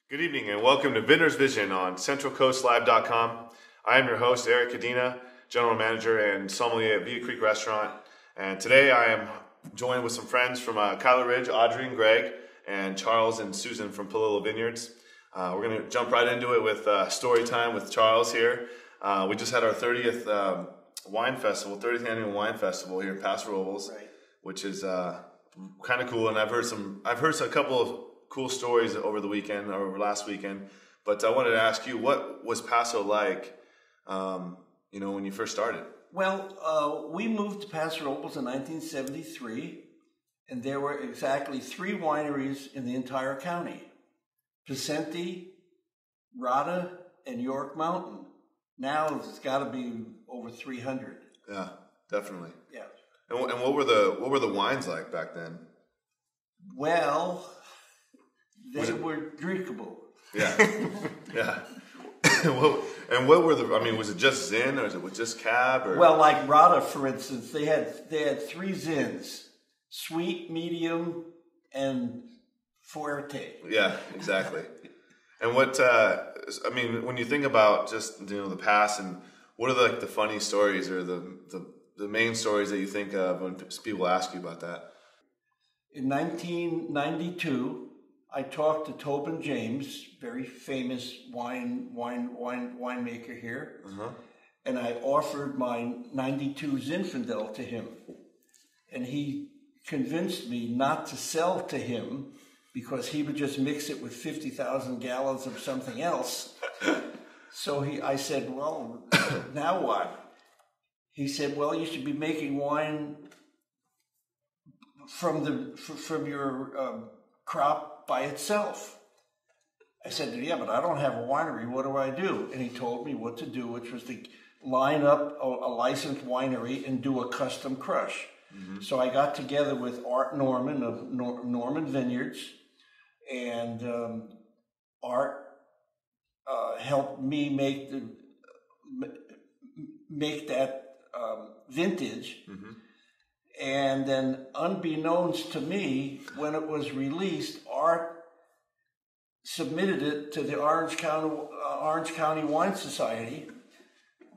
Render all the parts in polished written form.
Good evening and welcome to Vinder's Vision on CentralCoastLive.com. I am your host, Eric Cadena, General Manager and Sommelier at Via Creek Restaurant. And today I am joined with some friends from Kyler Ridge, Audrey and Greg, and Charles and Susan from Palillo Vineyards. We're going to jump right into it with story time with Charles here. We just had our 30th wine festival, 30th annual wine festival here in Paso Robles, right, which is kind of cool. And I've heard a couple of cool stories over the weekend, or over last weekend. But I wanted to ask you, what was Paso like, when you first started? Well, we moved to Paso Robles in 1973, and there were exactly 3 wineries in the entire county: Picenti, Rada, and York Mountain. Now it's got to be over 300. Yeah, definitely. Yeah. And what were the wines like back then? Well, they were drinkable. Yeah, yeah. And what were was it just Zin, or was it just Cab? Or? Well, like Rada, for instance, they had 3 Zins: sweet, medium, and Fuerte. Yeah, exactly. And what when you think about just the past, and what are the funny stories or the main stories that you think of when people ask you about that? In 1992, I talked to Tobin James, very famous winemaker here, and I offered my 92 Zinfandel to him, and he convinced me not to sell to him because he would just mix it with 50,000 gallons of something else. So I said, well, now what? He said, well, you should be making wine from your crop by itself. I said, yeah, but I don't have a winery. What do I do? And he told me what to do, which was to line up a licensed winery and do a custom crush. Mm-hmm. So I got together with Art Norman of Norman Vineyards, and Art helped me make that vintage. Mm-hmm. And then, unbeknownst to me, when it was released, Art submitted it to the Orange County Wine Society,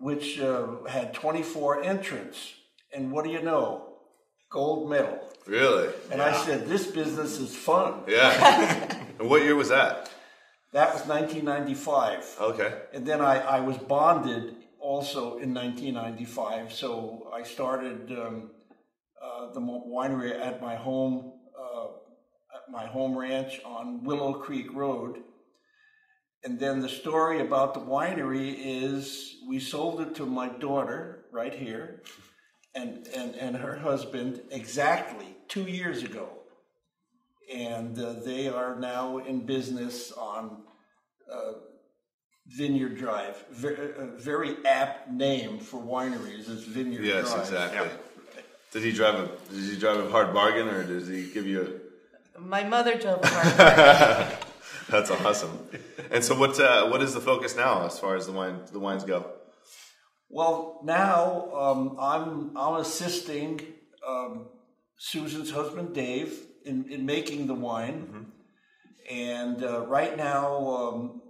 which had 24 entrants. And what do you know? Gold medal. Really? And I said, this business is fun. Yeah. And what year was that? That was 1995. Okay. And then I was bonded also in 1995. So I started the winery at my home ranch on Willow Creek Road. And then the story about the winery is we sold it to my daughter right here and her husband exactly 2 years ago. And they are now in business on Vineyard Drive. Very apt name for wineries is Vineyard Drive. Yes, exactly. Yeah. Did he drive a hard bargain, or does he give you My mother drove a hard bargain. That's awesome. And so what is the focus now as far as the wines go? Well, now I'm assisting Susan's husband Dave in making the wine, and right now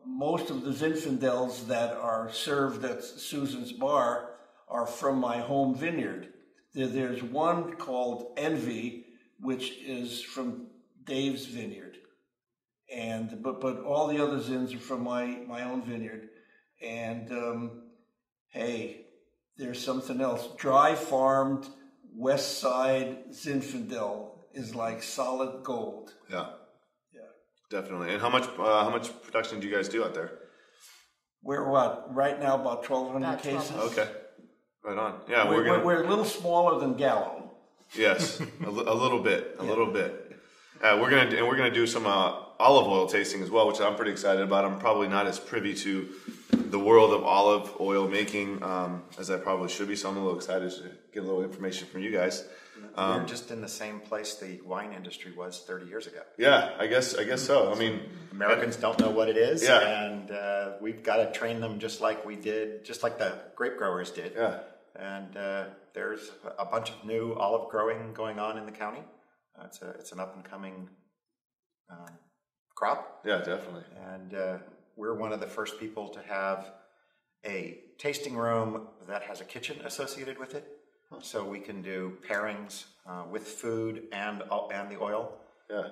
most of the Zinfandels that are served at Susan's bar are from my home vineyard. There's one called Envy, which is from Dave's vineyard, and but all the other Zins are from my own vineyard. And hey, there's something else. Dry farmed West Side Zinfandel is like solid gold. Yeah, definitely. And how much production do you guys do out there? We're right now about 1,200 cases. Okay. Right on. Yeah, we're a little smaller than Gallo. Yes, a little bit. We're gonna do some olive oil tasting as well, which I'm pretty excited about. I'm probably not as privy to the world of olive oil making as I probably should be, so I'm a little excited to get a little information from you guys. We're just in the same place the wine industry was 30 years ago. Yeah, I guess so. I mean, Americans don't know what it is, yeah, and we've got to train them just like the grape growers did. Yeah. And there's a bunch of new olive growing going on in the county. It's an up and coming crop. Yeah, definitely. And we're one of the first people to have a tasting room that has a kitchen associated with it. So we can do pairings with food and the oil. Yeah.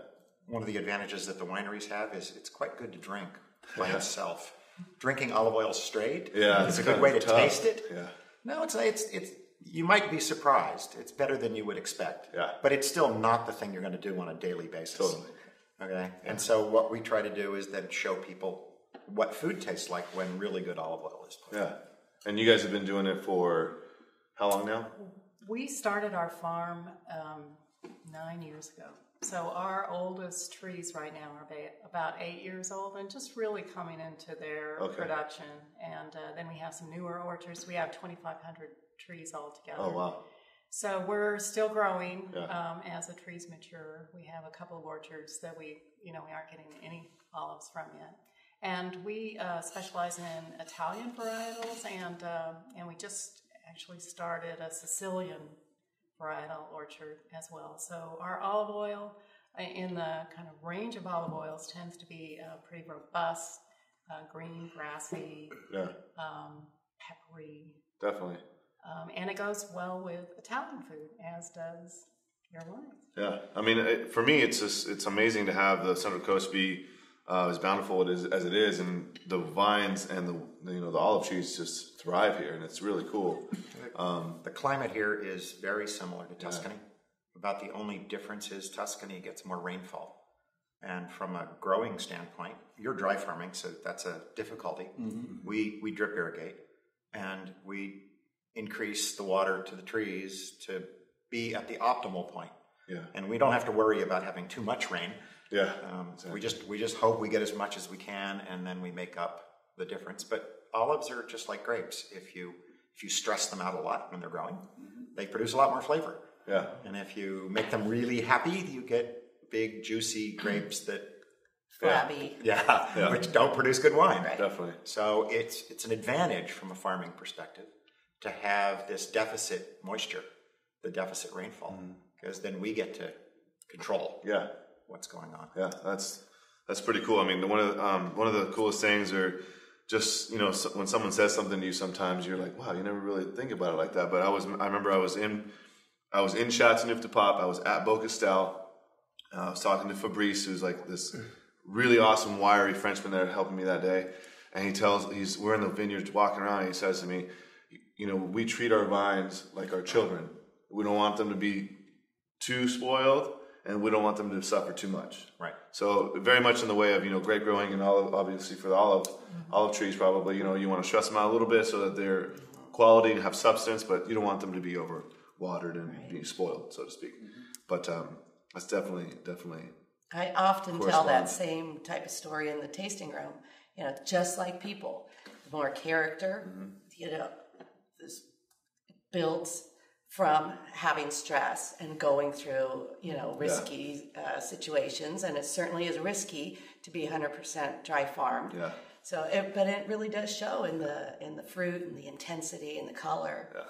One of the advantages that the wineries have is it's quite good to drink by itself. Drinking olive oil straight is a good way to taste it. Yeah. No, it's you might be surprised. It's better than you would expect. Yeah. But it's still not the thing you're going to do on a daily basis. Totally. Okay. And so what we try to do is then show people what food tastes like when really good olive oil is put. Yeah. And you guys have been doing it for how long now? We started our farm 9 years ago. So our oldest trees right now are about 8 years old and just really coming into their production. And then we have some newer orchards. We have 2,500 trees altogether. Oh, wow. So we're still growing as the trees mature. We have a couple of orchards that we aren't getting any olives from yet. And we specialize in Italian varietals, and we just actually started a Sicilian varietal orchard as well. So our olive oil in the kind of range of olive oils tends to be pretty robust, green, grassy, peppery. Definitely. And it goes well with Italian food, as does your wine. Yeah. I mean, for me, it's amazing to have the Central Coast be as bountiful as it is, and the vines and the olive trees just thrive here, and it's really cool. The climate here is very similar to Tuscany. About the only difference is Tuscany gets more rainfall. And from a growing standpoint, you're dry farming, so that's a difficulty. Mm-hmm. We drip irrigate, and we increase the water to the trees to be at the optimal point. Yeah. And we don't have to worry about having too much rain. Yeah. Exactly. We just hope we get as much as we can, and then we make up the difference. But olives are just like grapes. If you stress them out a lot when they're growing, they produce a lot more flavor. Yeah. And if you make them really happy, you get big, juicy grapes that Flabby. which don't produce good wine. Right. Definitely. So it's an advantage from a farming perspective to have this deficit moisture, the deficit rainfall, because then we get to control what's going on. Yeah, that's pretty cool. I mean, one of the coolest things are just, when someone says something to you, sometimes you're like, wow, you never really think about it like that. But I remember I was in Chateauneuf-du-Pape. I was at Beaucastel. I was talking to Fabrice, who's like this really awesome, wiry Frenchman there helping me that day. And we're in the vineyards walking around, and he says to me, we treat our vines like our children. We don't want them to be too spoiled, and we don't want them to suffer too much. Right. So very much in the way of, grape growing and olive, obviously for the olive trees probably, you want to stress them out a little bit so that they're quality and have substance, but you don't want them to be over watered and being spoiled, so to speak. But that's definitely. I often tell that same type of story in the tasting room. Just like people, more character, this builds from having stress and going through, risky situations. And it certainly is risky to be 100% dry farmed. Yeah. So, but it really does show in the fruit and the intensity and the color. Yeah.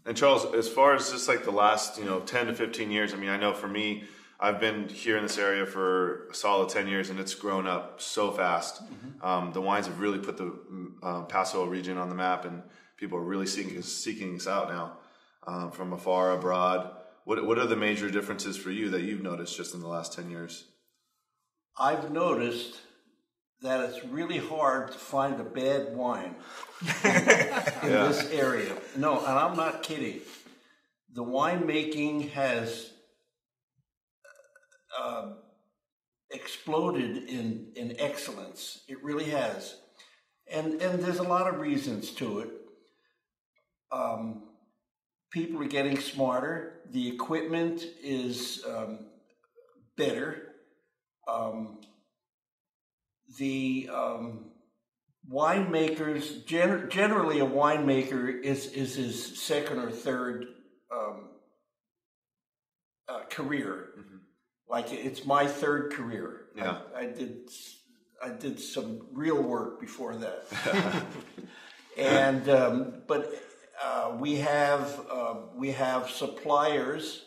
And Charles, as far as just like the last, 10 to 15 years, I mean, I know for me, I've been here in this area for a solid 10 years, and it's grown up so fast. Mm-hmm. The wines have really put the Paso region on the map, and people are really seeking us out now from afar, abroad. What are the major differences for you that you've noticed just in the last 10 years? I've noticed that it's really hard to find a bad wine in this area. No, and I'm not kidding. The winemaking has exploded in excellence. It really has. And there's a lot of reasons to it. People are getting smarter. The equipment is better. The winemakers, generally a winemaker is his second or third career. Mm-hmm. Like it's my third career. Yeah. I did some real work before that. And but we have suppliers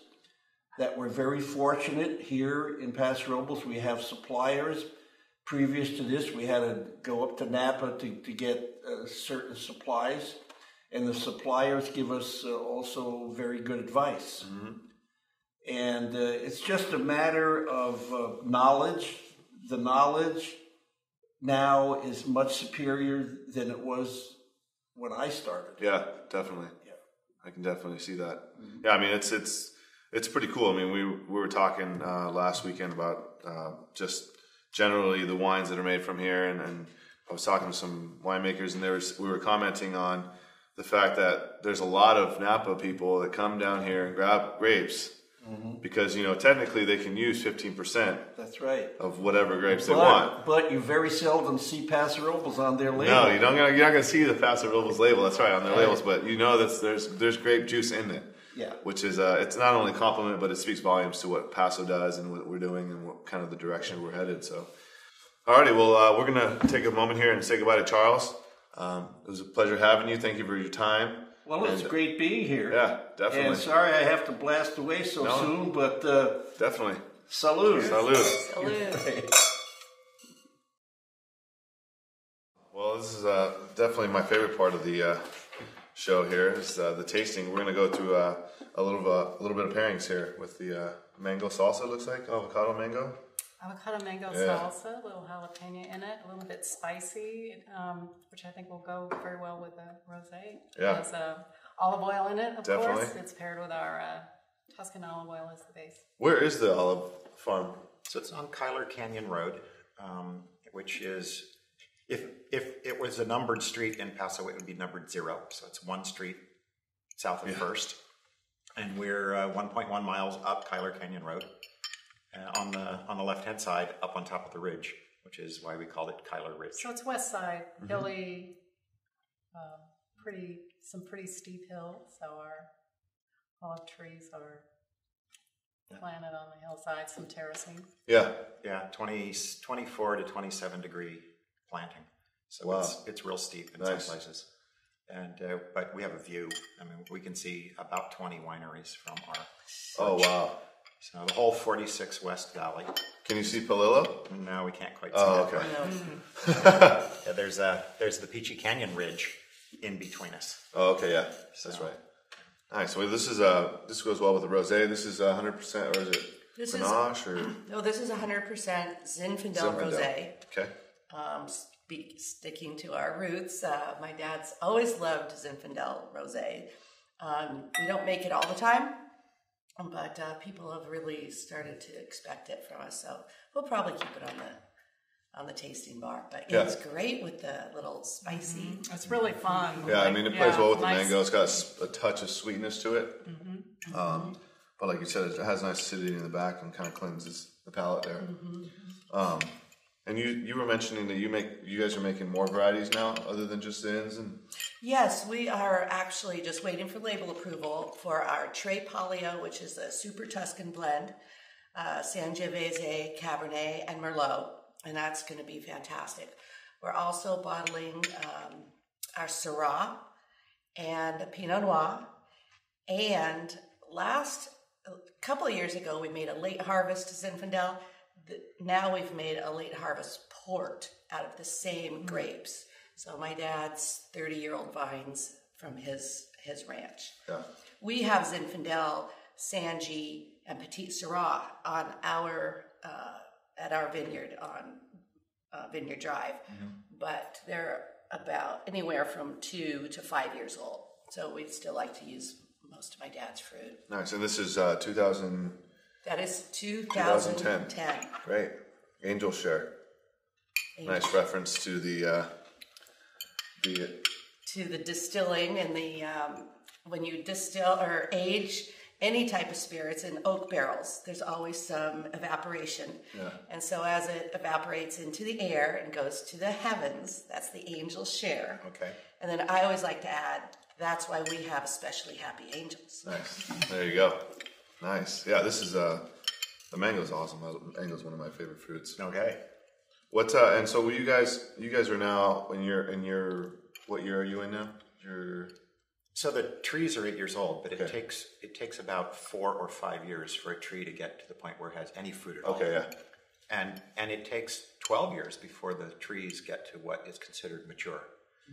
that we're very fortunate here in Paso Robles. We have suppliers previous to this, we had to go up to Napa to get certain supplies, and the suppliers give us also very good advice. And it's just a matter of knowledge. The knowledge now is much superior than it was when I started. Yeah, definitely. Yeah, I can definitely see that. Yeah, I mean it's pretty cool. I mean, we were talking last weekend about just generally the wines that are made from here, and I was talking to some winemakers, and we were commenting on the fact that there's a lot of Napa people that come down here and grab grapes because technically they can use 15%. That's right. Of whatever grapes they want. But you very seldom see Paso Robles on their label. No, you're not going to see the Paso Robles label. That's right, on their labels, but that there's grape juice in it. Yeah. Which is it's not only a compliment, but it speaks volumes to what Paso does and what we're doing and what kind of the direction we're headed. So, alrighty, well, we're going to take a moment here and say goodbye to Charles. It was a pleasure having you. Thank you for your time. Well, it's great being here. Yeah, definitely. And sorry I have to blast away so soon, but definitely. Salud. Salud. Salud. Well, this is definitely my favorite part of the show here is the tasting. We're going to go through a little bit of pairings here with the mango salsa. It looks like avocado mango. Avocado mango salsa, a little jalapeno in it, a little bit spicy, which I think will go very well with the rosé. Yeah. It has olive oil in it, of Definitely. course. It's paired with our Tuscan olive oil as the base. Where is the olive farm? So it's on Kyler Canyon Road, which is, if it was a numbered street in Paso, it would be numbered 0. So it's one street south of First. And we're 1.1 miles up Kyler Canyon Road. On the left-hand side, up on top of the ridge, which is why we called it Kyler Ridge. So it's west side, hilly, some pretty steep hills. So our olive trees are planted on the hillside, some terracing. Yeah. Yeah, 24 to 27 degree planting. So it's real steep in some places. And but we have a view. I mean, we can see about 20 wineries from our perch. Oh, wow. So the whole 46 West Valley. Can you see Palillo? No, we can't quite see okay. Yeah, there's the Peachy Canyon Ridge in between us. Oh, okay, yeah. That's right. Nice. Well, this goes well with the rosé. This is 100%, or is it Grenache? No, this is 100% Zinfandel rosé. Okay. Sticking to our roots, my dad's always loved Zinfandel rosé. We don't make it all the time, but people have really started to expect it from us. So we'll probably keep it on the tasting bar. But it's great with the little spicy. It's really fun. Yeah, I mean it plays well with the mango. It's got a touch of sweetness to it. But like you said, it has nice acidity in the back and kind of cleanses the palate there. And you were mentioning that you guys are making more varieties now other than just Zins and. Yes, we are actually just waiting for label approval for our Tre Palio, which is a super Tuscan blend, Sangiovese, Cabernet, and Merlot, and that's going to be fantastic. We're also bottling our Syrah and Pinot Noir, and a couple of years ago we made a late harvest Zinfandel. Now we've made a late harvest port out of the same grapes. So my dad's 30-year-old vines from his ranch. Yeah. We have Zinfandel, Sangi, and Petit Syrah on at our vineyard on Vineyard Drive, but they're about anywhere from 2 to 5 years old. So we'd still like to use most of my dad's fruit. Nice, and this is 2000. That is 2010. Great. Angel Share. Nice reference to the distilling and the when you distill or age any type of spirits in oak barrels, there's always some evaporation. Yeah. And so as it evaporates into the air and goes to the heavens, that's the angel share. Okay. And then I always like to add, that's why we have especially happy angels. Nice. There you go. Nice. Yeah, this is the mango's awesome. Mango's one of my favorite fruits. Okay. What and so you guys are now in your what year are you in now? So the trees are 8 years old, but it takes about 4 or 5 years for a tree to get to the point where it has any fruit at all. Okay, yeah. And it takes 12 years before the trees get to what is considered mature.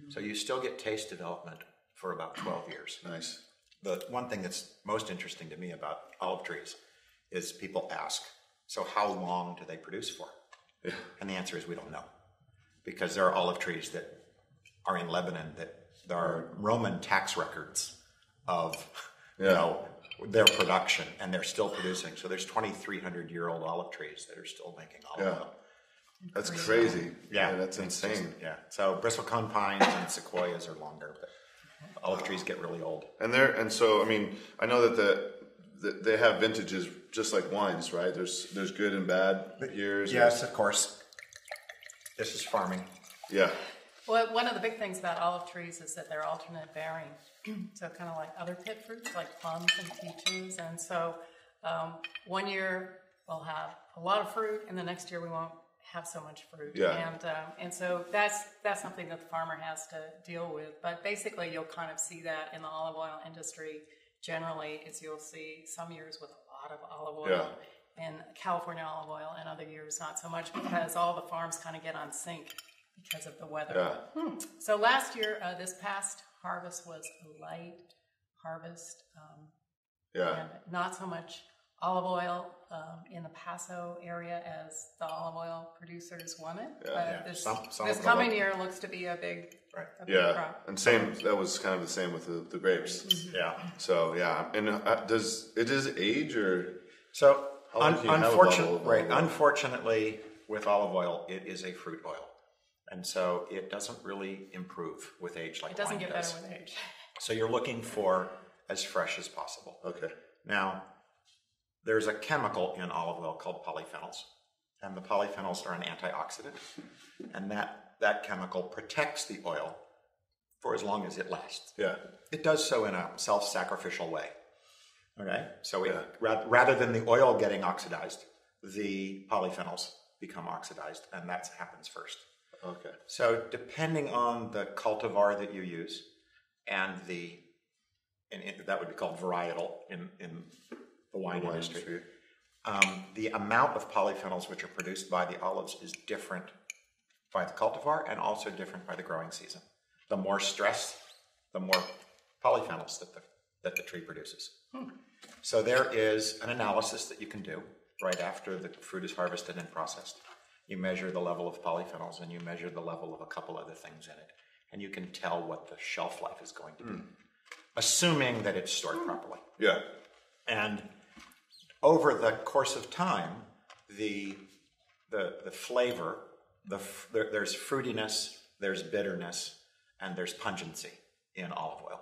So you still get taste development for about 12 years. Nice. The one thing that's most interesting to me about olive trees is people ask, so how long do they produce for? Yeah. And the answer is we don't know. Because there are olive trees that are in Lebanon that there are Roman tax records of their production, and they're still producing. So there's 2,300-year-old olive trees that are still making olive oil. That's crazy. Yeah, that's insane. So bristlecone pines and sequoias are longer, but olive trees get really old. And so I mean, I know that they have vintages just like wines, right? There's good and bad years. Yes, of course. This is farming. Yeah. Well, one of the big things about olive trees is that they're alternate bearing. So kind of like other pit fruits, like plums and peaches. And so one year we'll have a lot of fruit, and the next year we won't have so much fruit. Yeah. And so that's something that the farmer has to deal with. But basically, you'll kind of see that in the olive oil industry. Generally, is you'll see some years with a lot of olive oil and California olive oil, and other years not so much, because all the farms kind of get on sync because of the weather. Yeah. So last year, this past harvest was a light harvest. And not so much olive oil in the Paso area as the olive oil producers wanted. This coming year looks to be a big crop. And that was kind of the same with the grapes. Yeah. So and does it age or so? Unfortunately, Unfortunately, with olive oil, it is a fruit oil, and so it doesn't really improve with age like it doesn't wine get does. better with age. So you're looking for as fresh as possible. Okay. Now, there's a chemical in olive oil called polyphenols, and the polyphenols are an antioxidant, and that chemical protects the oil for as long as it lasts. Yeah. It does so in a self-sacrificial way. Okay, so rather than the oil getting oxidized, the polyphenols become oxidized, and that happens first. Okay. So depending on the cultivar that you use, and that would be called varietal in the wine industry. The amount of polyphenols which are produced by the olives is different by the cultivar, and also different by the growing season. The more stress, the more polyphenols that the tree produces. So there is an analysis that you can do right after the fruit is harvested and processed. You measure the level of polyphenols, and you measure the level of a couple other things in it, and you can tell what the shelf life is going to be, assuming that it's stored properly. Yeah. And over the course of time, the flavor, there's fruitiness, there's bitterness, and there's pungency in olive oil.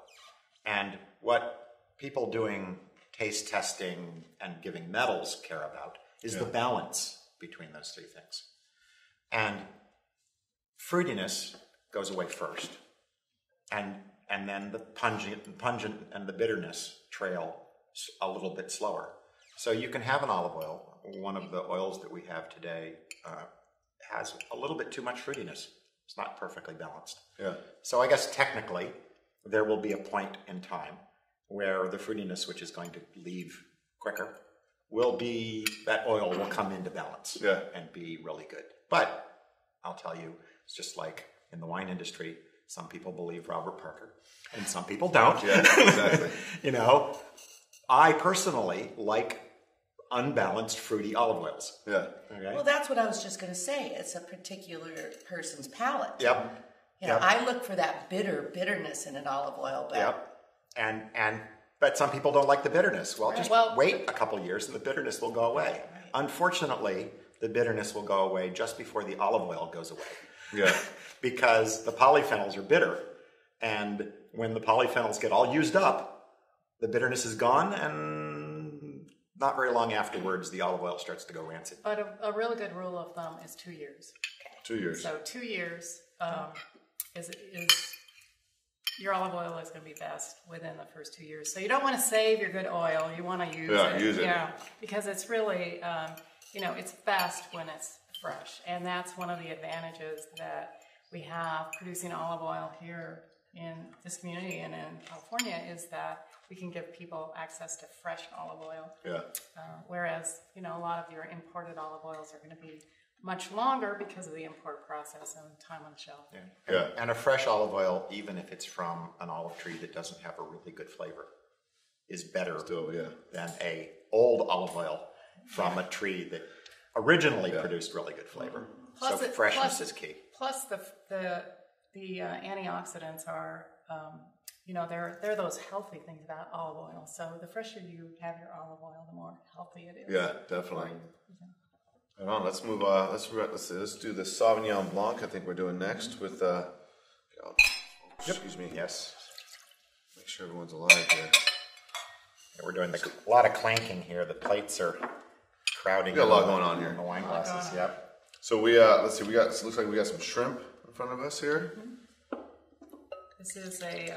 And what people doing taste testing and giving medals care about is the balance between those three things. And fruitiness goes away first, and then the pungent and the bitterness trail a little bit slower. So you can have an olive oil. One of the oils that we have today has a little bit too much fruitiness. It's not perfectly balanced. Yeah. So I guess technically there will be a point in time where the fruitiness, which is going to leave quicker, that oil will come into balance and be really good. But I'll tell you, it's just like in the wine industry, some people believe Robert Parker and some people don't. Yeah, exactly. I personally like unbalanced fruity olive oils. Yeah. Okay. Well, that's what I was just going to say. It's a particular person's palate. Yep. I look for that bitterness in an olive oil. But But some people don't like the bitterness. Well, just wait a couple years and the bitterness will go away. Right. Unfortunately, the bitterness will go away just before the olive oil goes away. Yeah. Because the polyphenols are bitter. And when the polyphenols get all used up, the bitterness is gone, and not very long afterwards, the olive oil starts to go rancid. But a really good rule of thumb is 2 years. 2 years. So 2 years is your olive oil is going to be best within the first 2 years. So you don't want to save your good oil. You want to use it. Use it. Yeah, because it's really, it's best when it's fresh. And that's one of the advantages that we have producing olive oil here in this community and in California, is that we can give people access to fresh olive oil. Yeah. Whereas, a lot of your imported olive oils are going to be much longer because of the import process and time on the shelf. Yeah. And a fresh olive oil, even if it's from an olive tree that doesn't have a really good flavor, is better than a old olive oil from a tree that originally produced really good flavor. Plus so freshness is key. Plus the antioxidants are, they're those healthy things about olive oil. So the fresher you have your olive oil, the more healthy it is. Yeah, definitely. Right on. Let's move. Let's do the Sauvignon Blanc. I think we're doing next with. Excuse me. Yes. Make sure everyone's alive here. Yeah, we're doing a lot of clanking here. The plates are crowding. We got a lot going on here. The wine glasses. Yep. So we let's see. It looks like we got some shrimp in front of us here. This is a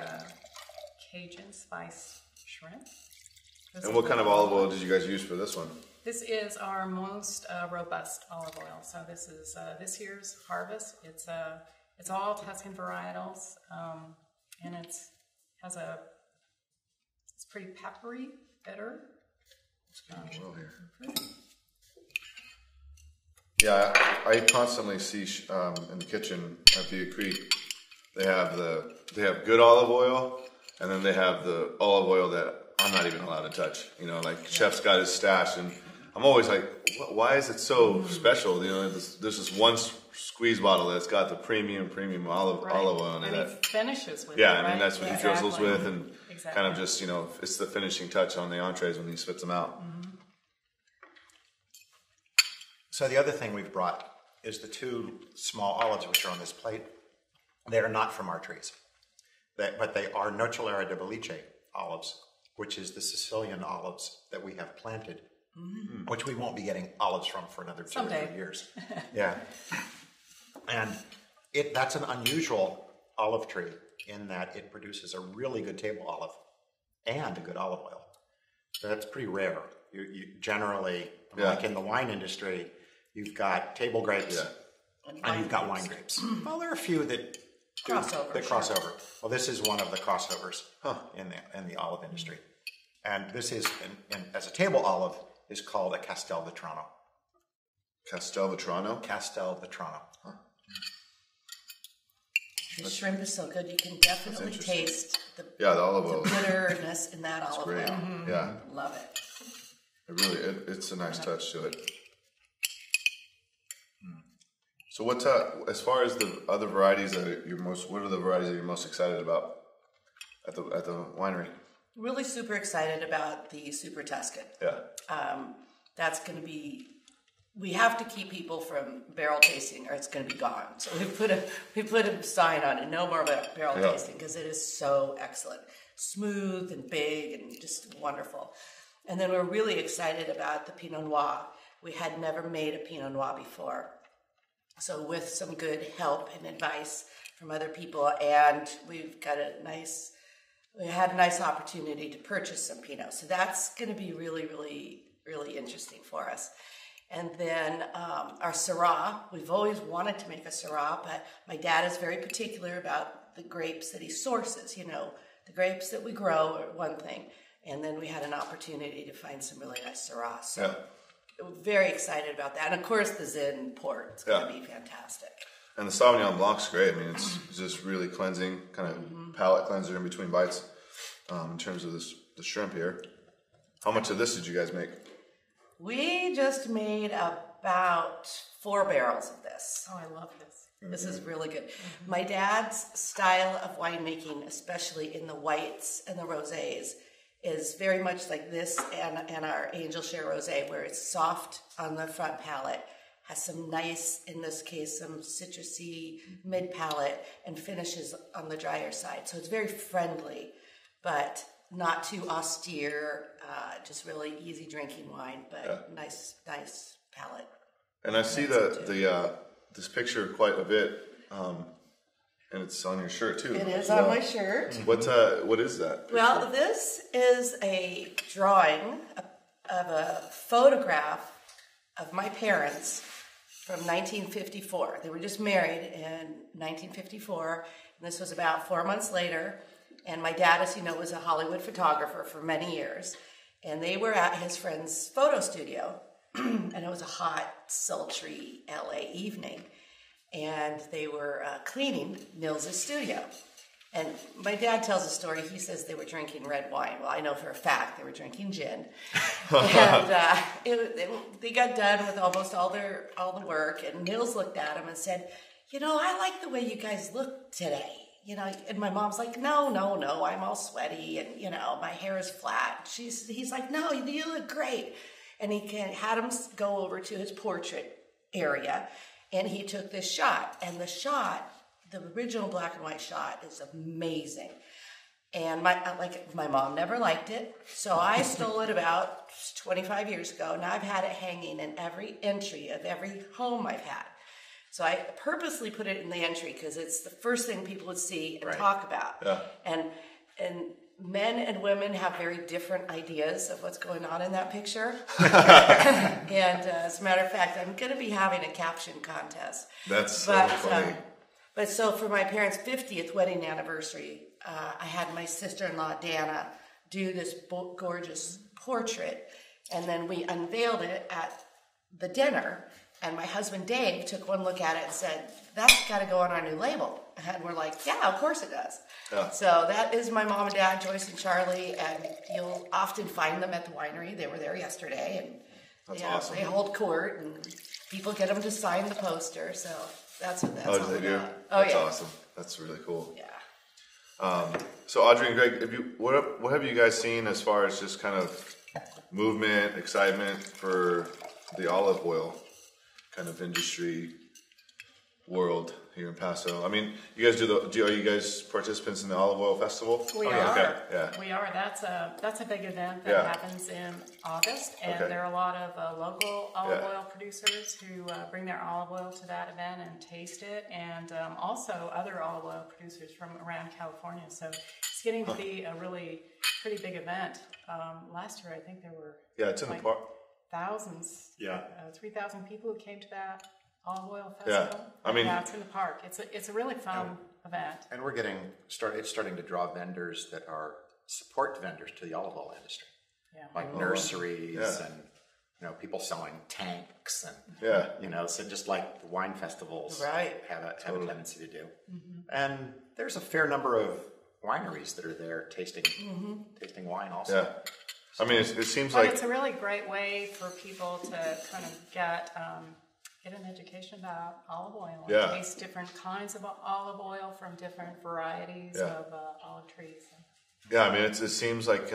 Cajun spice shrimp. And what kind of olive oil did you guys use for this one? This is our most robust olive oil. So this is this year's harvest. It's all Tuscan varietals, and it's pretty peppery, bitter. Yeah, I constantly see in the kitchen at Via Creek, they have good olive oil, and then they have the olive oil that I'm not even allowed to touch. Like Chef's got his stash, and I'm always like, why is it so special? There's this one squeeze bottle that's got the premium olive oil in it. And he finishes with it. Right? I mean, that's what he drizzles with, and exactly. kind of just, it's the finishing touch on the entrees when he spits them out. Mm-hmm. So the other thing we've brought is the two small olives which are on this plate. They are not from our trees, but they are Nocellara de Belice olives, which is the Sicilian olives that we have planted, which we won't be getting olives from for another 2 or 3 years. Yeah. And that's an unusual olive tree in that it produces a really good table olive and a good olive oil. So that's pretty rare. You generally, like in the wine industry, you've got table grapes and you've got wine grapes. Well, there are a few that cross over. Well, this is one of the crossovers in the olive industry. And this is, as a table olive, is called a Castelvetrano. Castelvetrano? Castelvetrano. Huh. The shrimp is so good, you can definitely taste the olive oil. bitterness in that olive great. oil. Yeah. Love it. It's a nice touch to it. So what's as far as the other varieties what are the varieties that you're most excited about at the winery? Really super excited about the Super Tuscan. Yeah. That's going to be. We have to keep people from barrel tasting, or it's going to be gone. So we put a sign on it: no more barrel tasting, because it is so excellent, smooth and big, and just wonderful. And then we're really excited about the Pinot Noir. We had never made a Pinot Noir before, so with some good help and advice from other people, and we had a nice opportunity to purchase some Pinot. So that's going to be really, really, really interesting for us. And then our Syrah, we've always wanted to make a Syrah, but my dad is very particular about the grapes that he sources. The grapes that we grow are one thing, and then we had an opportunity to find some really nice Syrah. So we're very excited about that. And of course, the Zin port is going to be fantastic. And the Sauvignon Blanc's great. I mean, it's just really cleansing, kind of palate cleanser in between bites in terms of the shrimp here. How much of this did you guys make? We just made about 4 barrels of this. Oh, I love this. This is really good. My dad's style of winemaking, especially in the whites and the rosés, is very much like this and our Angel Share Rosé, where it's soft on the front palate, has some nice, in this case, some citrusy mid palate, and finishes on the drier side. So it's very friendly, but not too austere, just really easy drinking wine, but nice palate. And I see this picture quite a bit, and it's on your shirt too. It is on my shirt. What is that picture? Well, this is a drawing of a photograph of my parents from 1954. They were just married in 1954, and this was about 4 months later. And my dad, as you know, was a Hollywood photographer for many years. And they were at his friend's photo studio. and it was a hot, sultry LA evening, and they were cleaning Nils' studio. And my dad tells a story. He says they were drinking red wine. Well, I know for a fact they were drinking gin. And they got done with almost all the work. And Nils looked at him and said, I like the way you guys look today. And my mom's like, no, I'm all sweaty and, my hair is flat. He's like, no, you look great. And he had him go over to his portrait area, and he took this shot. And the original black and white shot is amazing. And my mom never liked it, so I stole it about 25 years ago, and I've had it hanging in every entry of every home I've had. So I purposely put it in the entry because it's the first thing people would see and talk about. Yeah. And men and women have very different ideas of what's going on in that picture. And as a matter of fact, I'm going to be having a caption contest. That's so funny. But so for my parents' 50th wedding anniversary, I had my sister-in-law, Dana, do this gorgeous portrait. And then we unveiled it at the dinner. And my husband, Dave, took one look at it and said, that's got to go on our new label. And we're like, yeah, of course it does. Yeah. So that is my mom and dad, Joyce and Charlie. And you'll often find them at the winery. They were there yesterday. And that's awesome. They hold court, and people get them to sign the poster. So that's what that's all about. Oh, they do? That's awesome. That's really cool. Yeah. So Audrey and Greg, what have you guys seen as far as just kind of movement, excitement for the olive oil kind of industry world here in Paso? I mean, you guys are you guys participants in the Olive Oil Festival? We are. Okay. Yeah. We are. That's a big event that happens in August, and there are a lot of local olive oil producers who bring their olive oil to that event and taste it, and also other olive oil producers from around California. So it's getting to be a really pretty big event. Last year, I think there were it's in the park. Thousands. 3,000 people who came to that olive oil festival. Yeah, I mean, it's in the park. It's a really fun event. And we're it's starting to draw vendors that are support vendors to the olive oil industry, like nurseries and people selling tanks and so just like the wine festivals have a tendency to do. Mm-hmm. And there's a fair number of wineries that are there tasting wine also. Yeah. I mean, it seems like it's a really great way for people to kind of get an education about olive oil and taste different kinds of olive oil from different varieties of olive trees. Yeah, I mean, it seems like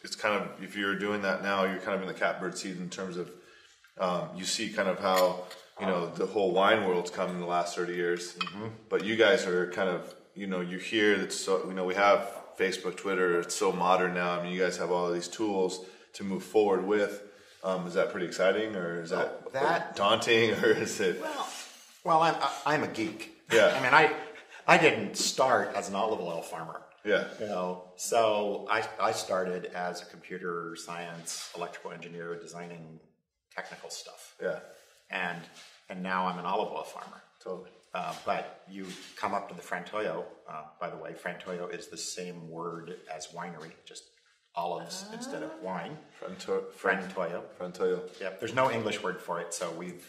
it's kind of, if you're doing that now, you're kind of in the catbird seat in terms of you see kind of how the whole wine world's come in the last 30 years, but you guys are kind of you're here. That's so we have Facebook, Twitter, it's so modern now. I mean, you guys have all of these tools to move forward with. Is that pretty exciting, or is that daunting, or is it? Well, I'm a geek. Yeah. I mean, I didn't start as an olive oil farmer. Yeah. So I started as a computer science, electrical engineer, designing technical stuff. Yeah. And now I'm an olive oil farmer. Totally. But you come up to the Frantoio. By the way, Frantoio is the same word as winery, just olives instead of wine. Frantoio. Yep. There's no English word for it, so we've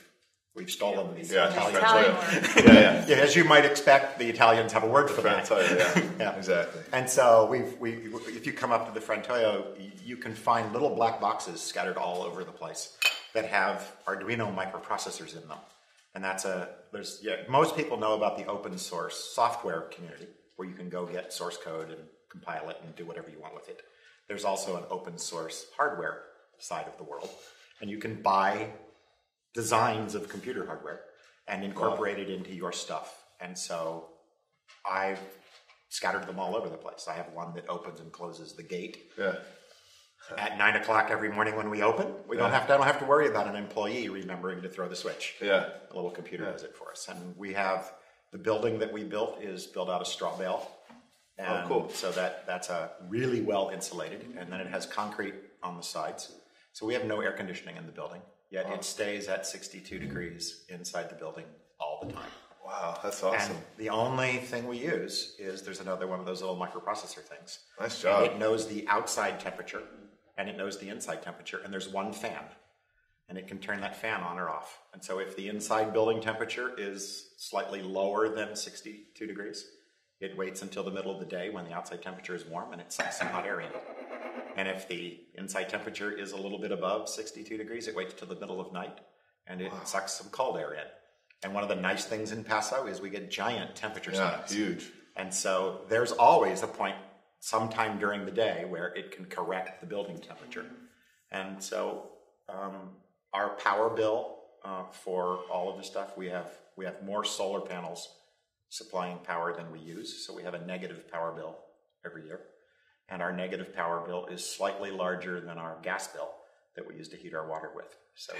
stolen these Italian words. Yeah. As you might expect, the Italians have a word for that. Frantoio. Yeah. Exactly. And so if you come up to the Frantoio, you can find little black boxes scattered all over the place that have Arduino microprocessors in them. And most people know about the open source software community where you can go get source code and compile it and do whatever you want with it. There's also an open source hardware side of the world, and you can buy designs of computer hardware and incorporate it into your stuff. And so I've scattered them all over the place. I have one that opens and closes the gate. Yeah. At 9 o'clock every morning when we open, I don't have to worry about an employee remembering to throw the switch. Yeah. A little computer does it for us. And we have the building that we built is built out of straw bale. And cool. So that's a really well insulated, and then it has concrete on the sides. So we have no air conditioning in the building, yet it stays at 62 degrees inside the building all the time. Wow, that's awesome. And the only thing we use is there's another one of those little microprocessor things. Nice job. And it knows the outside temperature, and it knows the inside temperature, and there's one fan. and it can turn that fan on or off. And so if the inside building temperature is slightly lower than 62 degrees, it waits until the middle of the day when the outside temperature is warm and it sucks some hot air in. And if the inside temperature is a little bit above 62 degrees, it waits till the middle of night and it sucks some cold air in. And one of the nice things in Paso is we get giant temperature swings. Huge. And so there's always a point sometime during the day where it can correct the building temperature. And so our power bill for all of the stuff, we have more solar panels supplying power than we use. So we have a negative power bill every year. And our negative power bill is slightly larger than our gas bill that we use to heat our water with. So,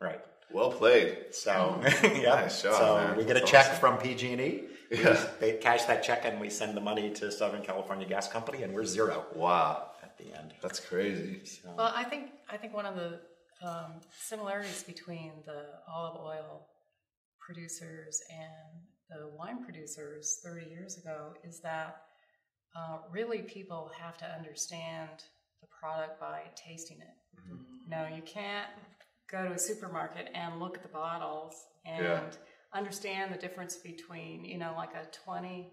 right. Well played. So, yeah. Nice job, so man. we get a That's check awesome. from PG&E. Yeah. They cash that check and we send the money to Southern California Gas Company, and we're zero Wow. at the end. That's crazy. So, Well, I think one of the similarities between the olive oil producers and the wine producers 30 years ago is that really people have to understand the product by tasting it. You know, you can't go to a supermarket and look at the bottles and understand the difference between, you know, like a $20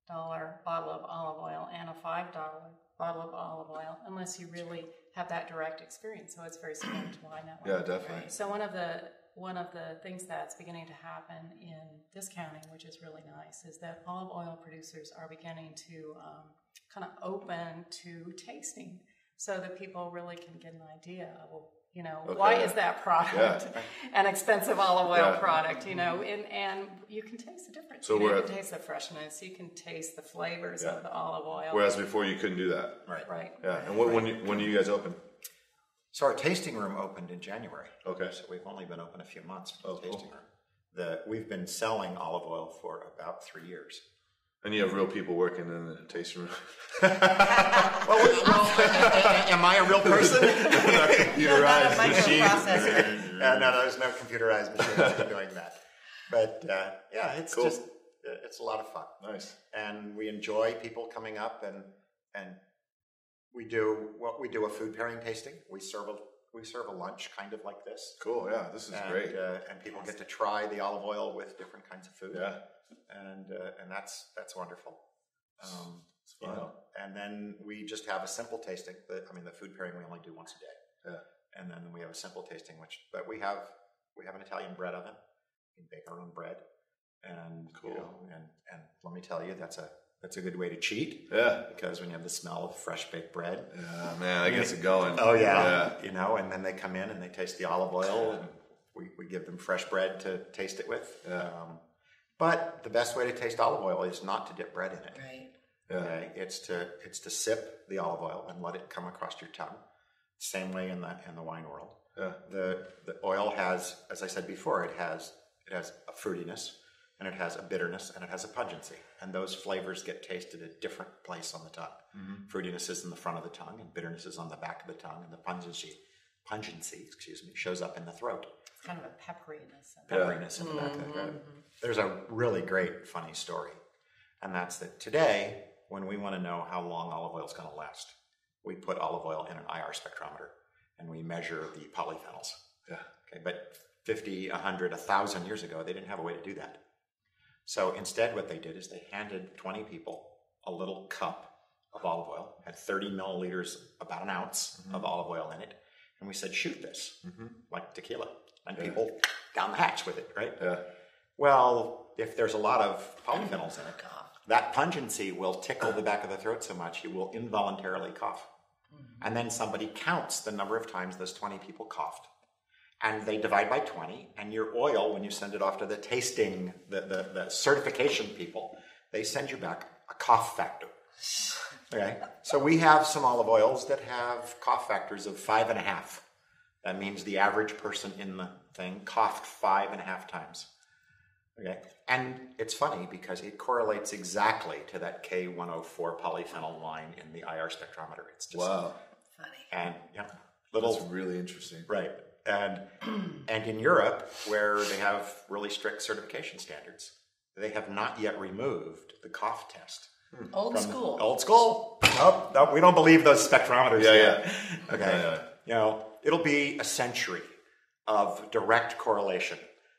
bottle of olive oil and a $5 bottle of olive oil unless you really have that direct experience. So it's very similar to wine that way. Yeah, definitely. So one of the things that's beginning to happen in this county, which is really nice, is that olive oil producers are beginning to kind of open to tasting, so that people really can get an idea of, well, you know, why is that product an expensive olive oil product? You know, and you can taste the difference. So you can taste the freshness. You can taste the flavors of the olive oil. Whereas before you couldn't do that. right. Yeah. And when do you guys open? So our tasting room opened in January. Okay. So we've only been open a few months for the cool. tasting room. We've been selling olive oil for about 3 years. And you have real people working in the tasting room. Am I a real person? Computerized machine. No, there's no computerized machines doing that. But it's Cool. just it's a lot of fun. Nice. And we enjoy people coming up and we do a food pairing tasting. We serve a lunch kind of like this. Cool. Yeah, this is great. And people get to try the olive oil with different kinds of food. Yeah. And that's wonderful. It's fun. You know, and then we just have a simple tasting. The food pairing we only do once a day. Yeah. And then we have a simple tasting, but we have an Italian bread oven. We bake our own bread, and Cool. you know, and let me tell you, that's a good way to cheat. Yeah. Because when you have the smell of fresh baked bread. Yeah, man, that gets it going. Oh yeah. You know, and then they come in and they taste the olive oil, and we give them fresh bread to taste it with. Yeah. But the best way to taste olive oil is not to dip bread in it. Right. Yeah. Okay? It's to sip the olive oil and let it come across your tongue. Same way in the wine world. Yeah. The oil has, as I said before, it has a fruitiness, and it has a bitterness, and it has a pungency. And those flavors get tasted at a different place on the tongue. Mm-hmm. Fruitiness is in the front of the tongue, and bitterness is on the back of the tongue, and the pungency, shows up in the throat. It's kind of a pepperiness. Pepperiness in the back of the throat. There's a really great, funny story, and that's that today, when we want to know how long olive oil is going to last, we put olive oil in an IR spectrometer, and we measure the polyphenols. Yeah. Okay, but 50, 100, 1,000 years ago, they didn't have a way to do that. So instead, what they did is they handed 20 people a little cup of olive oil, had 30 milliliters, about an ounce of olive oil in it, and we said, shoot this, like tequila. And people down the hatch with it, right? Yeah. Well, if there's a lot of polyphenols in it, that pungency will tickle the back of the throat so much you will involuntarily cough. And then somebody counts the number of times those 20 people coughed. And they divide by 20, and your oil, when you send it off to the tasting, the certification people, they send you back a cough factor. Okay? So we have some olive oils that have cough factors of 5.5. That means the average person in the thing coughed 5.5 times. Okay? And it's funny because it correlates exactly to that K104 polyphenol line in the IR spectrometer. It's just Wow. Funny. and That's really interesting. right. And in Europe, where they have really strict certification standards, they have not yet removed the cough test. Old school. Old school. Nope, we don't believe those spectrometers. Yeah, yet. yeah. Okay. Yeah. You know, it'll be a century of direct correlation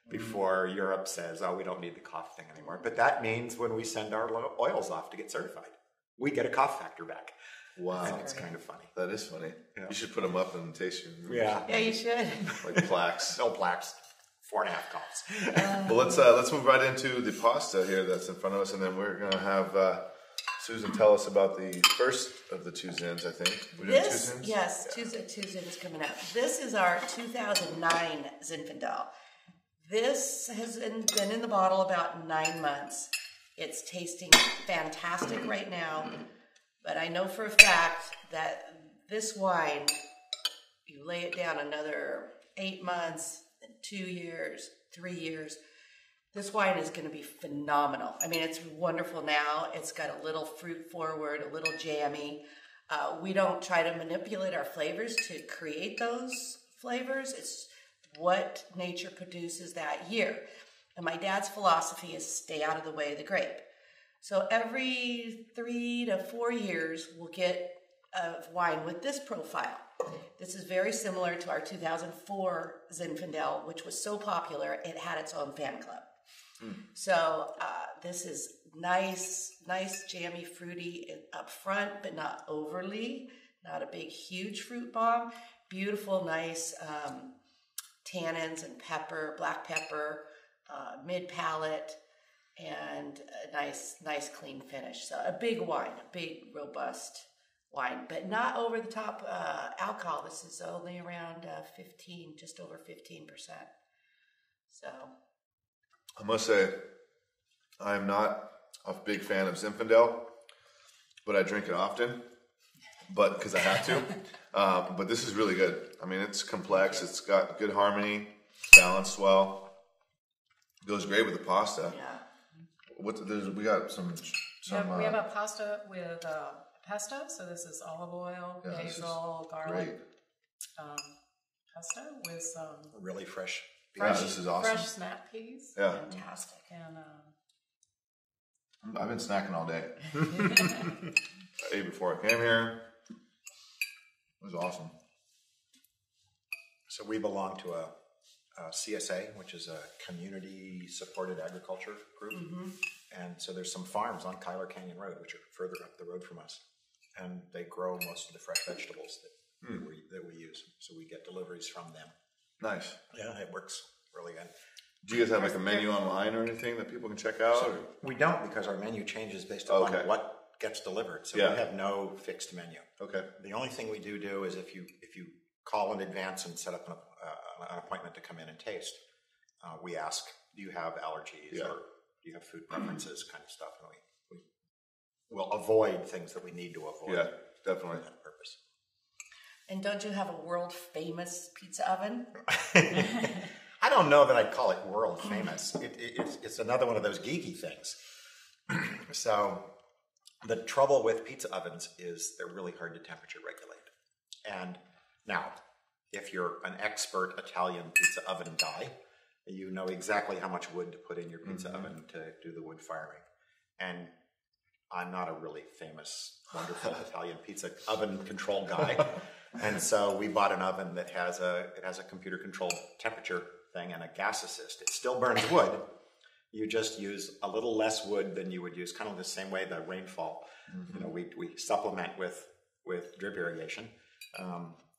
before Europe says, oh, we don't need the cough thing anymore. But that means when we send our oils off to get certified, we get a cough factor back. Wow. And it's kind of funny. That is funny. Yeah. You should put them up in tasting rooms. Yeah, you should. Like plaques. No plaques. 4.5 coughs. Well, let's move right into the pasta here that's in front of us, and then we're going to have Susan tell us about the first of the two Zins, I think. We're doing two Zins? Yes, two Zins coming out. This is our 2009 Zinfandel. This has been in the bottle about 9 months. It's tasting fantastic right now, but I know for a fact that this wine, you lay it down another 8 months, 2 years, 3 years, this wine is going to be phenomenal. I mean, it's wonderful now. It's got a little fruit forward, a little jammy. We don't try to manipulate our flavors to create those flavors. It's what nature produces that year. And my dad's philosophy is stay out of the way of the grape. So every 3 to 4 years, we'll get a wine with this profile. This is very similar to our 2004 Zinfandel, which was so popular, it had its own fan club. So this is nice, jammy, fruity up front, but not overly, not a big, huge fruit bomb. Beautiful, nice tannins and pepper, black pepper, mid-palate, and a nice clean finish. So a big wine, a big, robust wine, but not over the top alcohol. This is only around 15, just over 15%. So I must say, I am not a big fan of Zinfandel, but I drink it often, but because I have to. But this is really good. I mean, it's complex. It's got good harmony, balanced well. Goes great with the pasta. yeah. We got some. We have a pasta with pesto. So this is olive oil, basil, garlic. Pasta with some Really fresh. This is awesome. fresh snap peas. Yeah, Fantastic. And I've been snacking all day. I ate before I came here. It was awesome. So we belong to a CSA, which is a community-supported agriculture group. And so there's some farms on Kyler Canyon Road, which are further up the road from us. And they grow most of the fresh vegetables that we use. So we get deliveries from them. Nice. Yeah, it works really good. Do you guys have like a menu online or anything that people can check out? So we don't, because our menu changes based on what gets delivered. So we have no fixed menu. Okay. The only thing we do is if you call in advance and set up an appointment to come in and taste, we ask, do you have allergies or do you have food preferences, kind of stuff, and we will avoid things that we need to avoid. Yeah, definitely. For that purpose. And don't you have a world famous pizza oven? I don't know that I'd call it world famous. It's another one of those geeky things. So the trouble with pizza ovens is they're really hard to temperature regulate. And now, if you're an expert Italian pizza oven guy, you know exactly how much wood to put in your pizza oven to do the wood firing. And I'm not a really famous, wonderful Italian pizza oven control guy. And so we bought an oven that has a computer controlled temperature thing and a gas assist. It still burns wood. You just use a little less wood than you would use, kind of the same way the rainfall. You know, we supplement with drip irrigation.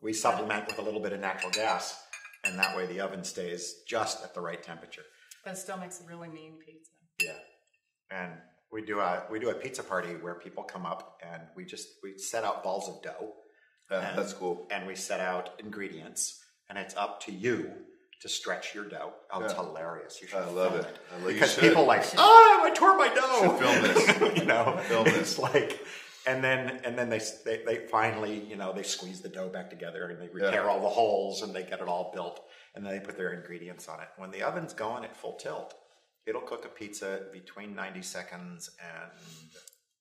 We supplement with a little bit of natural gas, and that way the oven stays just at the right temperature. but it still makes a really mean pizza. Yeah, and we do a pizza party where people come up and we set out balls of dough. That's cool. And we set out ingredients, and it's up to you to stretch your dough. Oh, it's hilarious! You should. I love film it. Because people like, I tore my dough. Film this. You know, Film this. It's like, and then they finally, you know, they squeeze the dough back together and they repair all the holes and they get it all built, and then they put their ingredients on it. When the oven's going at full tilt, it'll cook a pizza between 90 seconds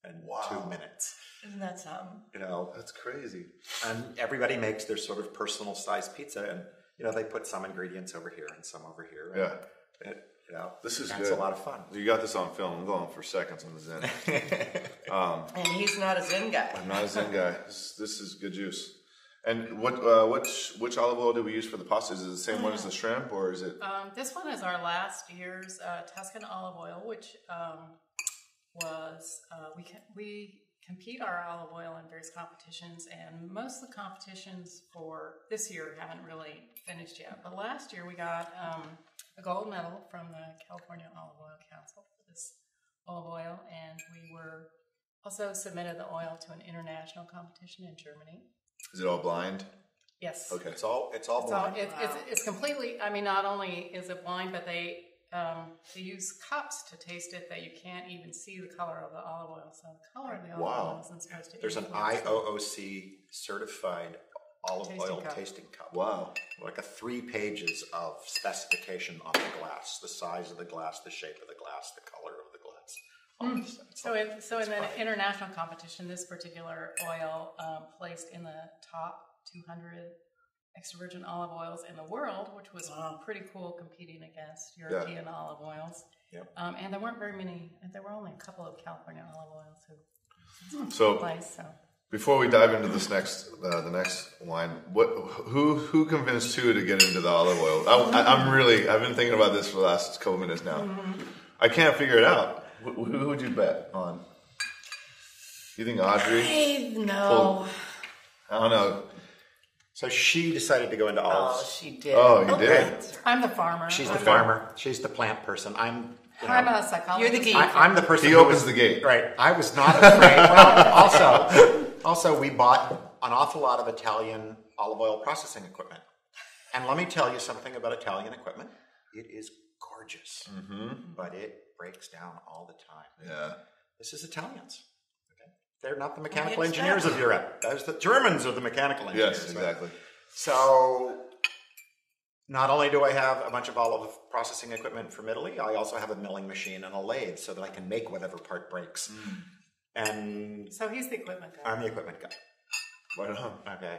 and 2 minutes. Isn't that something? You know, That's crazy. and everybody makes their sort of personal sized pizza, and you know, they put some ingredients over here and some over here. And you know, This is that's good. a lot of fun. You got this on film. I'm going for seconds on the Zen. And he's not a Zen guy. I'm not a Zen guy. This is good juice. And which olive oil do we use for the pasta? Is it the same one as the shrimp, or is it? This one is our last year's Tuscan olive oil, which was we compete our olive oil in various competitions, and most of the competitions for this year haven't really finished yet. But last year we got a gold medal from the California Olive Oil Council for this olive oil, and we were also submitted the oil to an international competition in Germany. Is it all blind? Yes. Okay. It's all blind. It's completely. I mean, not only is it blind, but they use cups to taste it that you can't even see the color of the olive oil. So the color of the olive oil isn't supposed to. There's an IOOC certified olive oil tasting cup. Wow. Like 3 pages of specification on the glass, the size of the glass, the shape of the glass, the color of the glass. So in the international competition, this particular oil placed in the top 200 extra virgin olive oils in the world, which was pretty cool, competing against European olive oils. Yep. And there weren't very many. There were only a couple of California olive oils So placed. So before we dive into this next the next wine, who convinced you to get into the olive oil? I've been thinking about this for the last couple minutes now. I can't figure it out. Who would you bet on? You think Audrey? No. I don't know. So she decided to go into Oh, olives. she did. Oh, you did? I'm the farmer. She's the farmer. She's the plant person. I'm a psychologist. You're the geek. I'm the person He who opens the gate. Right. I was not afraid. Well, also, we bought an awful lot of Italian olive oil processing equipment. And let me tell you something about Italian equipment. It is gorgeous, but it breaks down all the time. Yeah. This is Italians. Okay? They're not the mechanical engineers of Europe. The Germans are the mechanical engineers. Yes, exactly. Right? So not only do I have a bunch of olive processing equipment from Italy, I also have a milling machine and a lathe so that I can make whatever part breaks. And So he's the equipment guy. I'm the equipment guy. Right on. Okay.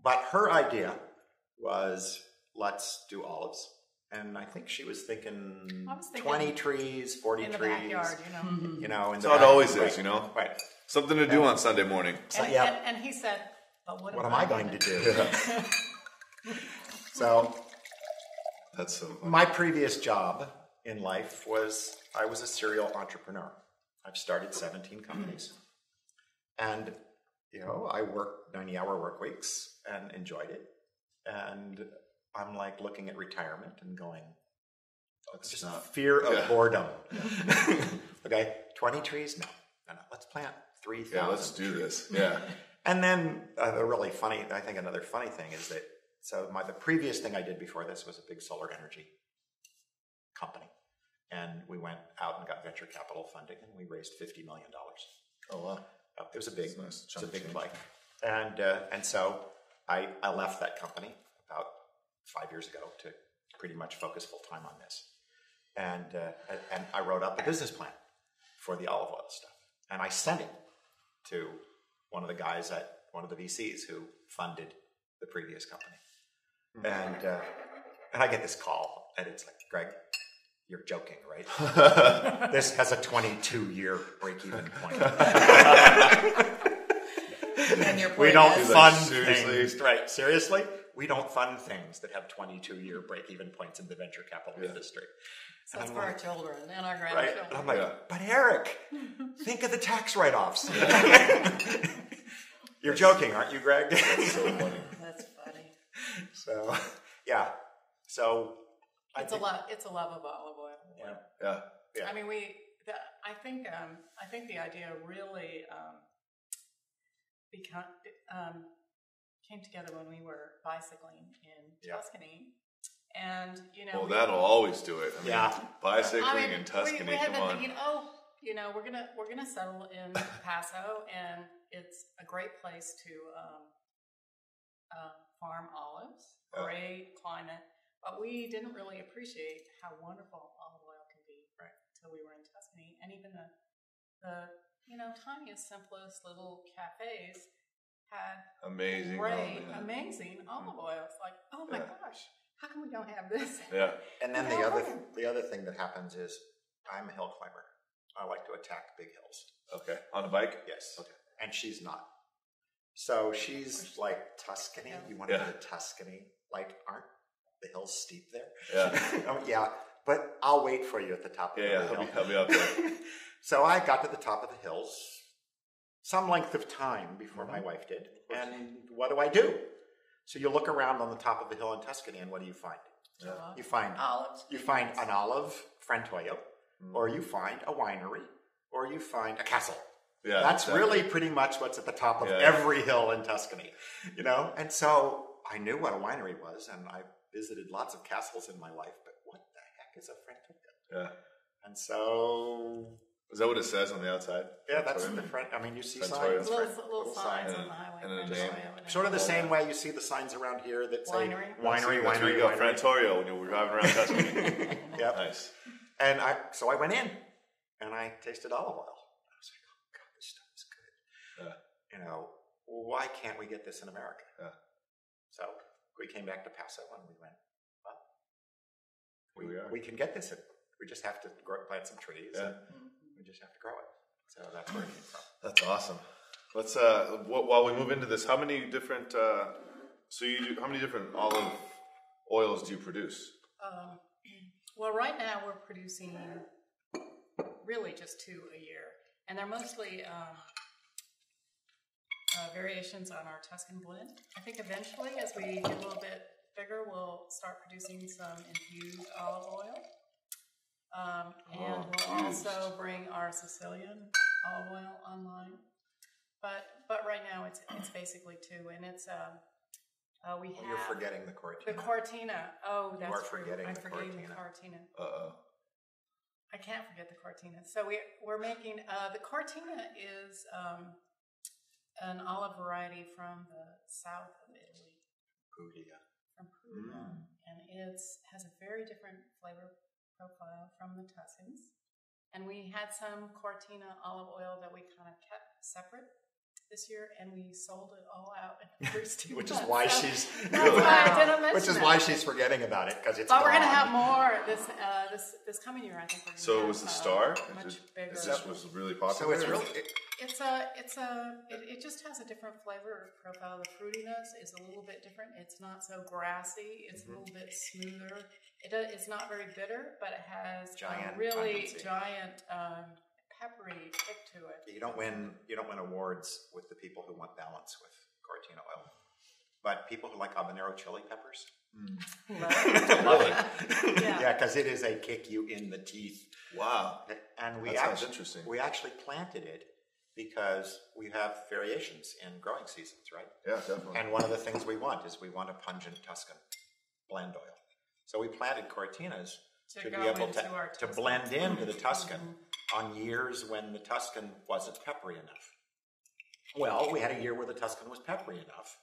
But her idea was, let's do olives. And I think she was thinking, I was thinking 20 trees, 40 in the trees. backyard, You know, in That's the how it back- always right, is, you know? Right. Something to do on Sunday morning. So, And he said, but what what am I going to do? So That's so funny. my previous job in life was I was a serial entrepreneur. I've started 17 companies. And, I worked 90-hour work weeks and enjoyed it. And I'm like looking at retirement and going, it's just fear of boredom. Okay, 20 trees? No. Let's plant 3,000. Yeah, let's do this. Yeah. And then another funny thing is that, the previous thing I did before this was a big solar energy company. And we went out and got venture capital funding and we raised $50 million. Oh, wow. It was a big, nice it's a chunk big of play. And so I left that company about 5 years ago to pretty much focus full time on this. And I wrote up a business plan for the olive oil stuff. And I sent it to one of the guys at one of the VCs who funded the previous company. And I get this call and it's like, Greg, you're joking, right? This has a 22-year break-even point. And your We point don't is- fund seriously? things, right? Seriously, we don't fund things that have 22-year break-even points in the venture capital industry. So it's for our children and our Right? grandchildren. And I'm like, but Eric, think of the tax write-offs. You're joking, aren't you, Greg? That's so funny. That's funny. So, yeah. So, It's a love of olive oil. Yeah. Yeah. I mean, I think the idea really came together when we were bicycling in Tuscany, and Well, that'll always do it. I mean, bicycling I mean, in Tuscany, we had come been on. thinking, we're gonna settle in Paso, and it's a great place to farm olives. Great climate, but we didn't really appreciate how wonderful olive oil can be until we were in Tuscany, and even the tiniest, simplest little cafes had Amazing. amazing olive oil. It's like, oh my gosh, how come we don't have this? Yeah. and then the other thing that happens is I'm a hill climber. I like to attack big hills. Okay. On a bike? Yes. Okay. And she's not. So she's like, Tuscany? Yeah. You want to go to Tuscany? Like, aren't the hills steep there? Yeah. Oh, yeah, but I'll wait for you at the top of the hill. I'll be up there. So I got to the top of the hills some length of time before my wife did. And what do? So you look around on the top of the hill in Tuscany, and what do you find? You find Olives. You find an olive, Frantoio, or you find a winery, or you find a castle. Yeah, that's exactly. really pretty much what's at the top of every hill in Tuscany, you know. And so I knew what a winery was, and I visited lots of castles in my life. But what the heck is a Frantoio? Yeah. And so, is that what it says on the outside? yeah, that's the front. I mean, you see Frantoio. signs, Little signs sign. on the highway. And a French name. Oil and sort of the everything. same way you see the signs around here that say Winery. winery, That's where you go, Frantoio, when you were driving around Tuscany. Yep. Nice. And so I went in, and I tasted olive oil. I was like, oh God, this stuff is good. Yeah. You know, why can't we get this in America? Yeah. So we came back to Paso, and we went, well, Here we are. we can get this in. We just have to plant some trees, and we just have to grow it. So that's where it came from. That's awesome. Let's while we move into this, how many different how many different olive oils do you produce? Well, right now we're producing really just 2 a year, and they're mostly variations on our Tuscan blend. I think eventually, as we get a little bit bigger, we'll start producing some infused olive oil. And we'll also bring our Sicilian olive oil online. But right now it's basically 2, and it's we have You're forgetting the Cortina. the Cortina. Oh, that's You are true. forgetting I'm the forgetting Cortina. the Cortina. Uh-oh. I can't forget the Cortina. So we're making the Cortina is an olive variety from the south of Italy. Puglia. From Puglia, and it has a very different flavor profile from the Tuscans. And we had some Cortina olive oil that we kind of kept separate this year, and we sold it all out in the first 2 Which months. is why she's That's why I didn't mention which is that. why she's forgetting about it, because it's But we're going to gone. have more this coming year. I think we're going to So have it was the star? much bigger. This was really So popular? it's really It just has a different flavor profile. The fruitiness is a little bit different. It's not so grassy. It's a little bit smoother. It's not very bitter, but it has Giant a really pungency. giant peppery kick to it. You don't win awards with the people who want balance with Cortina oil, but people who like habanero chili peppers. Love it. Yeah, because it is a kick you in the teeth. Wow. And That sounds interesting. we actually planted it because we have variations in growing seasons, right? Yeah, definitely. And one of the things we want is a pungent Tuscan blend oil. So we planted Cortinas To to be go able into our to Tuscan. blend into the Tuscan on years when the Tuscan wasn't peppery enough. Well, we had a year where the Tuscan was peppery enough,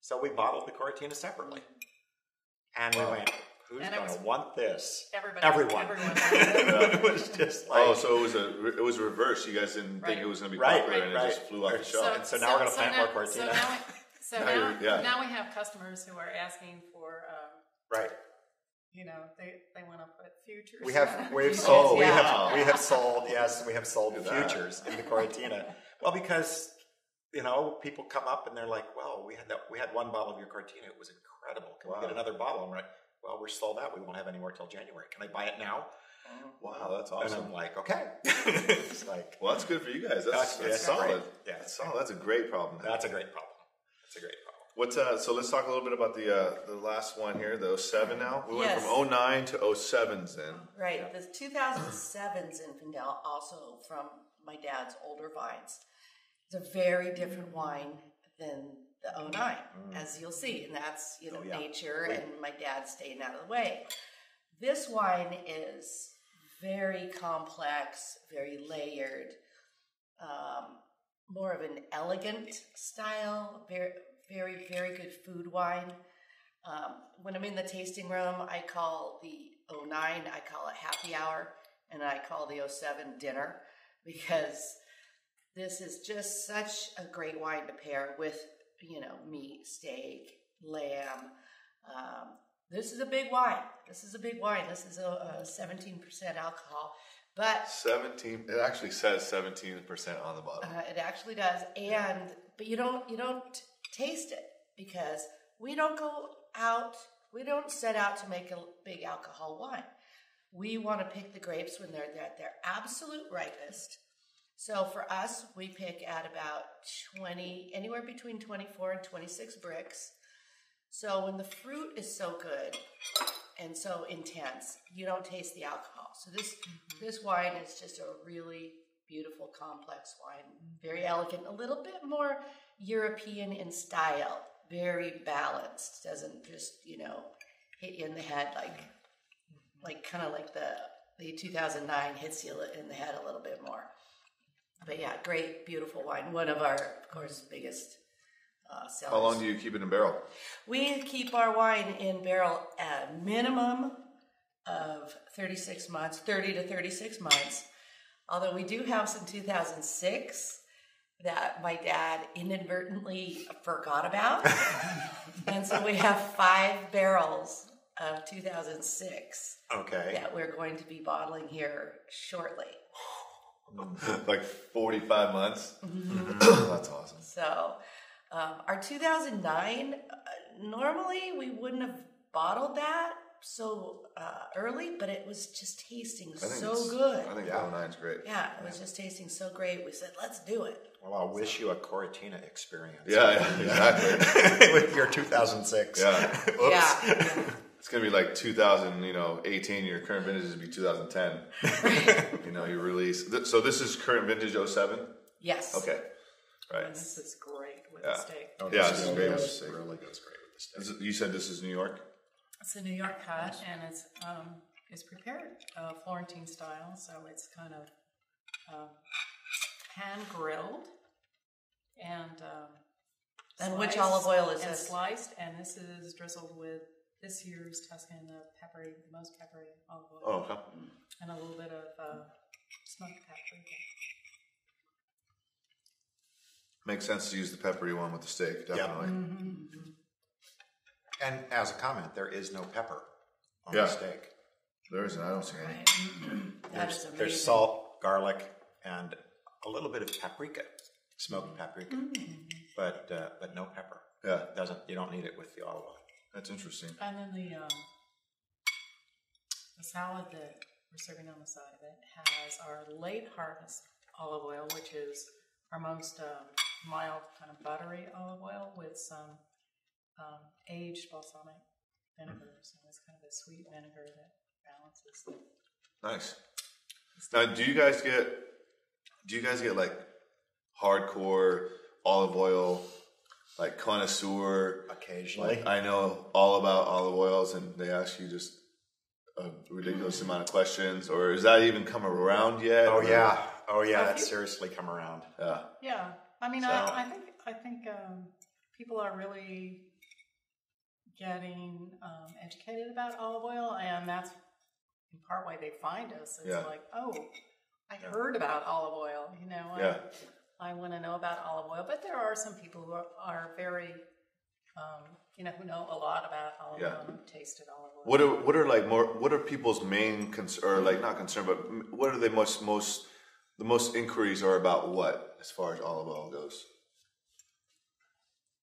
so we bottled the Cortina separately. And we went, who's And it going to was- want this? Everybody. Everyone. Everyone. It was just like... Oh, so it was reverse. You guys didn't think Right. it was going to be Right, popular, and right. it just flew off the shelf. So now we're gonna plant more Cortina. Now we have customers who are asking for, Right. they want to put futures. We've sold Look at that. futures in the Cortina. Well, because people come up and they're like, well, we had one bottle of your Cortina, it was incredible. Can we get another bottle? And we're like, well, we're sold out. We won't have any more till January. Can I buy it now? Wow, that's And awesome. I'm like, okay. It's like, Well, that's good for you guys. That's That's solid. great. Yeah, That's solid. That's a great problem. that's a great problem. That's a great problem. What's so let's talk a little bit about the last one here, the 07 now. We went Yes. from 09 to 07s then. Right. The 2007 Zinfandel, also from my dad's older vines. It's a very different wine than the 09, as you'll see. And that's, nature and my dad staying out of the way. This wine is very complex, very layered, more of an elegant style, very, very, very good food wine. When I'm in the tasting room, I call the 09, I call it happy hour, and I call the 07 dinner, because this is just such a great wine to pair with, meat, steak, lamb. This is a big wine. This is a 17% alcohol. But 17. It actually says 17% on the bottom. it actually does, but you don't taste it because we don't set out to make a big alcohol wine. We want to pick the grapes when they're at their absolute ripest. So for us, we pick at about anywhere between 24 and 26 bricks. So when the fruit is so good and so intense, you don't taste the alcohol. So this wine is just a really beautiful, complex wine, very elegant, a little bit more European in style, very balanced. Doesn't just hit you in the head like kind of like the 2009 hits you in the head a little bit more. But yeah, great, beautiful wine. One of our, of course, biggest sellers. How long do you keep it in barrel? We keep our wine in barrel at a minimum of 36 months, 30 to 36 months. Although we do have some 2006 that my dad inadvertently forgot about. And so we have 5 barrels of 2006 that we're going to be bottling here shortly. Like 45 months? That's awesome. So our 2009, normally we wouldn't have bottled that so early, but it was just tasting so good. I think 09 is great. Yeah, it was just tasting so great. We said, let's do it. Well, I'll wish you a Coratina experience. Yeah, exactly. With your 2006. Yeah. Oops. Yeah. It's going to be like 2018, your current vintage is be 2010. You release. So this is current vintage 07? Yes. Okay. Right. And this is great with the steak. Oh, Yeah, this this is is really, great. really goes great with the steak. You said this is New York? It's a New York cut, and it's prepared Florentine style, so it's kind of hand grilled and which sliced olive oil is and this? Sliced, and this is drizzled with this year's Tuscan, the most peppery olive oil. Oh, okay. And a little bit of smoked paprika. Makes sense to use the peppery one with the steak, definitely. And as a comment, there is no pepper on Yeah. the steak. There isn't. I don't see any. That is amazing. There's salt, garlic, and a little bit of paprika, smoked paprika, but no pepper. Yeah, You don't need it with the olive oil. that's interesting. And then the salad that we're serving on the side of it has our late harvest olive oil, which is our most mild kind of buttery olive oil with some aged balsamic vinegar. So it's kind of a sweet vinegar that balances the Nice. Now, do you guys get like hardcore olive oil, like connoisseur? Occasionally. Like, I know all about olive oils, and they ask you just a ridiculous amount of questions, or is that even come around yet? Oh yeah, that's seriously come around. Yeah. Yeah, I mean, So- I think people are really getting educated about olive oil, and that's in part why they find us. It's like, oh, I heard about olive oil. I want to know about olive oil. But there are some people who are very, who know a lot about olive oil and have tasted olive oil. What are people's main concern, or like not concern, but what are the most inquiries are about what as far as olive oil goes?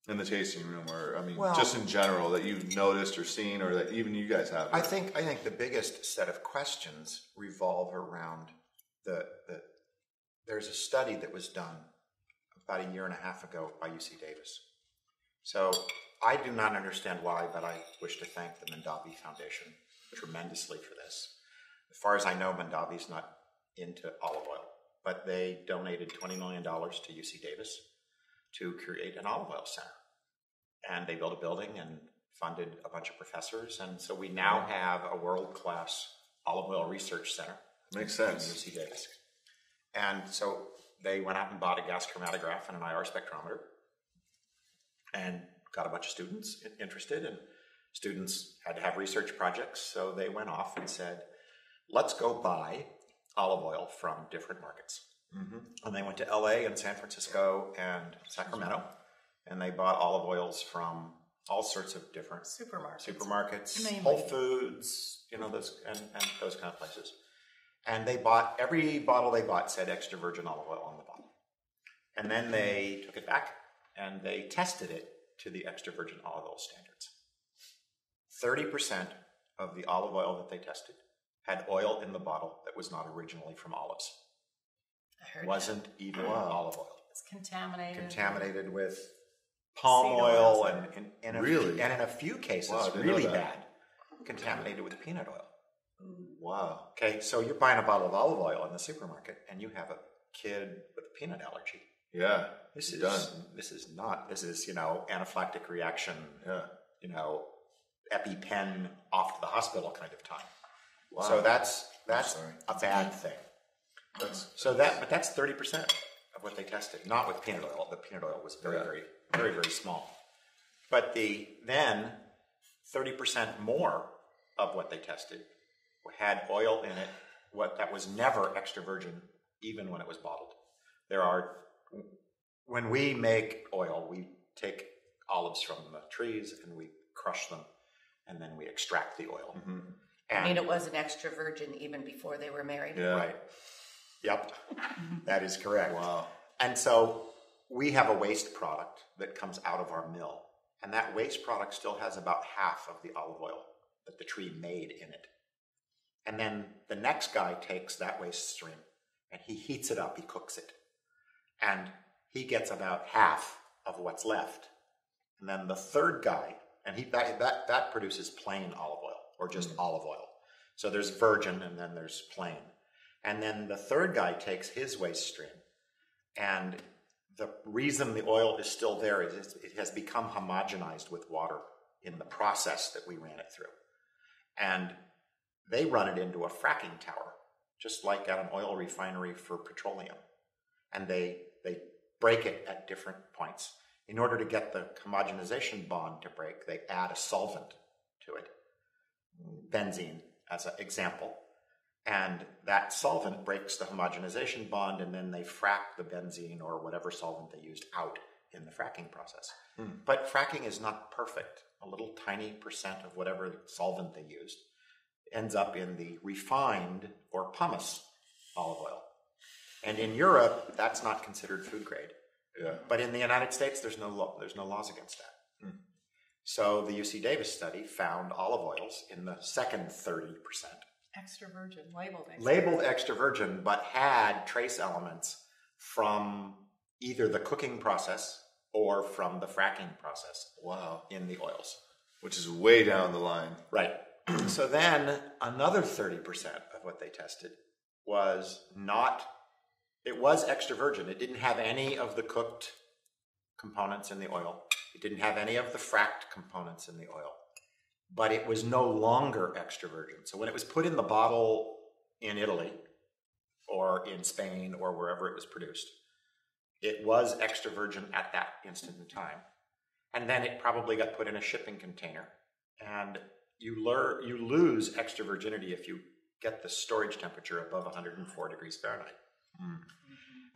In the tasting room, or just in general, that you've noticed or seen, or that even you guys have? I think the biggest set of questions revolve around there's a study that was done about a year and a half ago by UC Davis. So I do not understand why, but I wish to thank the Mondavi Foundation tremendously for this. As far as I know, Mondavi's not into olive oil, but they donated $20 million to UC Davis to create an olive oil center. And they built a building and funded a bunch of professors. And so we now have a world-class olive oil research center. Makes in sense. UC Davis. And so they went out and bought a gas chromatograph and an IR spectrometer and got a bunch of students interested. And students had to have research projects. So they went off and said, let's go buy olive oil from different markets. And they went to LA and San Francisco and Sacramento, and they bought olive oils from all sorts of different supermarkets, Mainly. Whole Foods, those and those kind of places. And every bottle they bought said extra virgin olive oil on the bottle. And then they took it back and they tested it to the extra virgin olive oil standards. 30% of the olive oil that they tested had oil in the bottle that was not originally from olives. I heard Wasn't even olive oil. It's contaminated. Contaminated with palm Seed oil oil. and in a few cases, Wow, I didn't really know that. bad, contaminated with peanut oil. Wow. Okay, so you're buying a bottle of olive oil in the supermarket and you have a kid with a peanut allergy. Yeah. This done. is anaphylactic reaction, EpiPen off to the hospital kind of time. Wow. So that's sorry. a bad thing. But that's 30% of what they tested, not with peanut oil. The peanut oil was very, very, very, very small. But then 30% more of what they tested had oil in it that was never extra virgin, even when it was bottled. When we make oil, we take olives from the trees and we crush them, and then we extract the oil. Mm-hmm. I mean, it was an extra virgin even before they were married. Yeah. Right. Yep. That is correct. Wow. And so we have a waste product that comes out of our mill, and that waste product still has about half of the olive oil that the tree made in it. And then the next guy takes that waste stream and he heats it up, he cooks it, and he gets about half of what's left. And then the third guy, and that produces plain olive oil, or just olive oil. So there's virgin and then there's plain. And then the third guy takes his waste stream, and the reason the oil is still there is it has become homogenized with water in the process that we ran it through. And they run it into a fracking tower, just like at an oil refinery for petroleum. And they break it at different points. In order to get the homogenization bond to break, they add a solvent to it, benzene as an example. And that solvent breaks the homogenization bond, and then they frack the benzene or whatever solvent they used out in the fracking process. But fracking is not perfect. A little tiny percent of whatever solvent they used ends up in the refined or pumice olive oil. And in Europe, that's not considered food grade. Yeah. But in the United States, there's no laws against that. So the UC Davis study found olive oils in the second 30%. Extra virgin, labeled extra. Labeled extra virgin, but had trace elements from either the cooking process or from the fracking process. Wow. In the oils. Which is way down the line. Right. So then another 30% of what they tested was extra virgin. It didn't have any of the cooked components in the oil. It didn't have any of the fracked components in the oil. But it was no longer extra virgin. So when it was put in the bottle in Italy or in Spain or wherever it was produced, it was extra virgin at that instant in time. And then it probably got put in a shipping container. And you lose extra virginity if you get the storage temperature above 104 degrees Fahrenheit.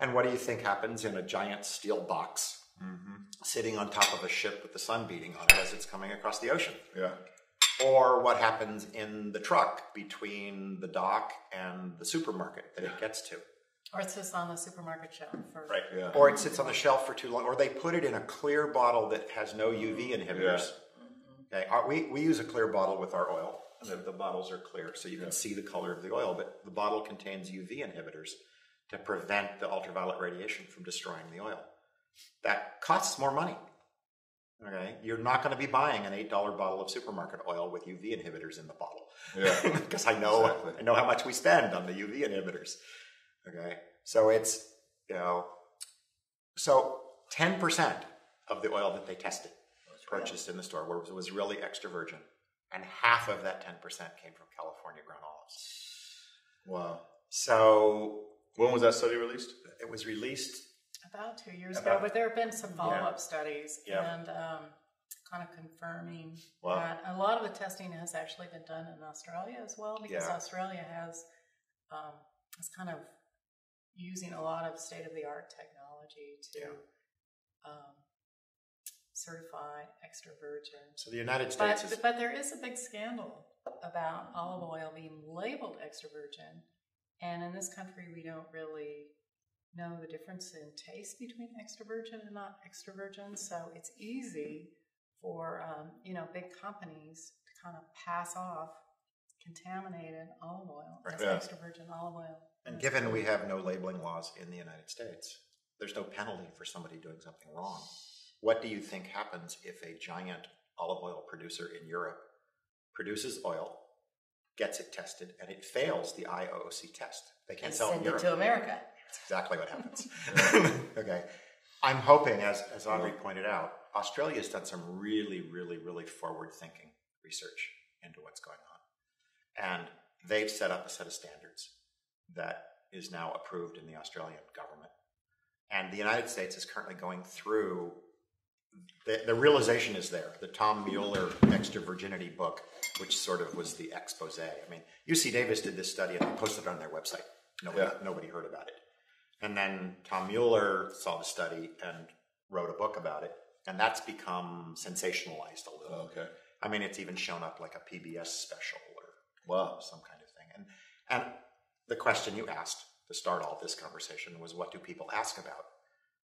And what do you think happens in a giant steel box sitting on top of a ship with the sun beating on it as it's coming across the ocean? Yeah. Or what happens in the truck between the dock and the supermarket that it gets to? Or it sits on the supermarket shelf. Right. Yeah. Or it sits on the shelf for too long. Or they put it in a clear bottle that has no UV inhibitors. Okay. We use a clear bottle with our oil. The bottles are clear, so you can see the color of the oil, but the bottle contains UV inhibitors to prevent the ultraviolet radiation from destroying the oil. That costs more money. Okay, you're not going to be buying an $8 bottle of supermarket oil with UV inhibitors in the bottle. Yeah, because I know how much we spend on the UV inhibitors. Okay, so it's so 10% of the oil that they tested purchased in the store was really extra virgin, and half of that 10% came from California grown olives. Wow. So when was that study released? It was released about 2 years ago, but there have been some follow-up studies and kind of confirming that a lot of the testing has actually been done in Australia as well, because Australia has is kind of using a lot of state-of-the-art technology to certify extra virgin. So the United States but there is a big scandal about olive oil being labeled extra virgin And in this country, we don't really know the difference in taste between extra virgin and not extra virgin. So it's easy for, big companies to kind of pass off contaminated olive oil as extra virgin olive oil. And given we have no labeling laws in the United States, there's no penalty for somebody doing something wrong. What do you think happens if a giant olive oil producer in Europe produces oil, gets it tested, and it fails the IOOC test? They can't sell it in Europe. Send it to America. That's exactly what happens. Okay. I'm hoping, as Audrey pointed out, Australia's done some really, really, really forward-thinking research into what's going on. And they've set up a set of standards that is now approved in the Australian government. And the United States is currently going through, the realization is there. The Tom Mueller Extra Virginity book, which sort of was the expose. I mean, UC Davis did this study and they posted it on their website. Nobody heard about it. And then Tom Mueller saw the study and wrote a book about it. And that's become sensationalized a little. Okay. I mean, it's even shown up like a PBS special Wow. some kind of thing. And the question you asked to start all this conversation was, what do people ask about?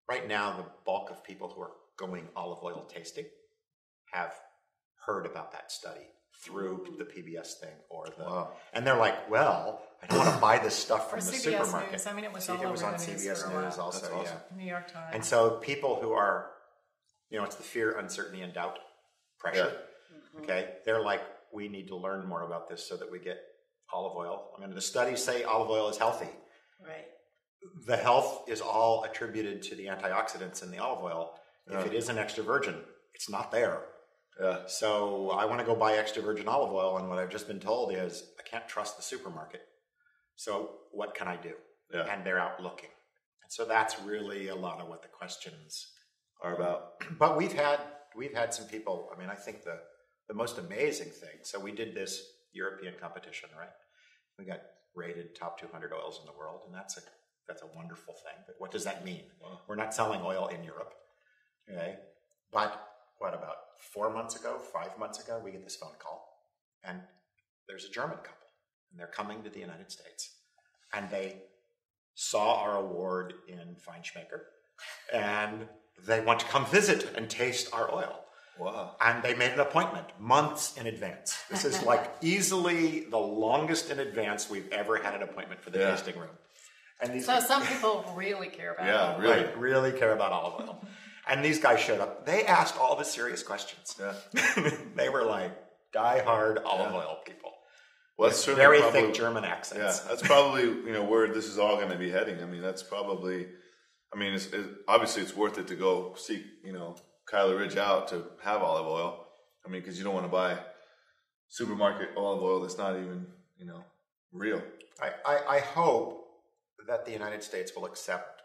Right now, the bulk of people who are going olive oil tasting have heard about that study through the PBS thing and they're like, well, I don't want to buy this stuff from the CBS supermarket. News. I mean, it was all over on the news CBS for a while. News also, That's awesome. New York Times. And so people who are, it's the fear, uncertainty, and doubt pressure. Yeah. Okay, they're like, we need to learn more about this so that we get olive oil. I mean, the studies say olive oil is healthy. Right. The health is all attributed to the antioxidants in the olive oil. If it is an extra virgin, it's not there. Yeah. So I want to go buy extra virgin olive oil, and what I've just been told is I can't trust the supermarket. So what can I do? Yeah. And they're out looking. And so that's really a lot of what the questions Are about. But we've had some people, I mean, I think the most amazing thing, so we did this European competition, right? We got rated top 200 oils in the world, and that's a wonderful thing. But what does that mean? Well, we're not selling oil in Europe, okay? But what, about 5 months ago, we get this phone call, and there's a German couple, and they're coming to the United States, and they saw our award in Feinschmecker, and they want to come visit and taste our oil. Wow. And they made an appointment months in advance. This is like easily the longest in advance we've ever had an appointment for the tasting room. And these So some people really care about it. really. really care about olive oil. And these guys showed up. They asked all the serious questions. Yeah. They were like die-hard olive oil people. Well, that's certainly Very probably, thick German accents. Yeah, that's probably where this is all going to be heading. I mean, that's probably. I mean, obviously it's worth it to go seek Kyler Ridge out to have olive oil. I mean, because you don't want to buy supermarket olive oil that's not even real. I hope that the United States will accept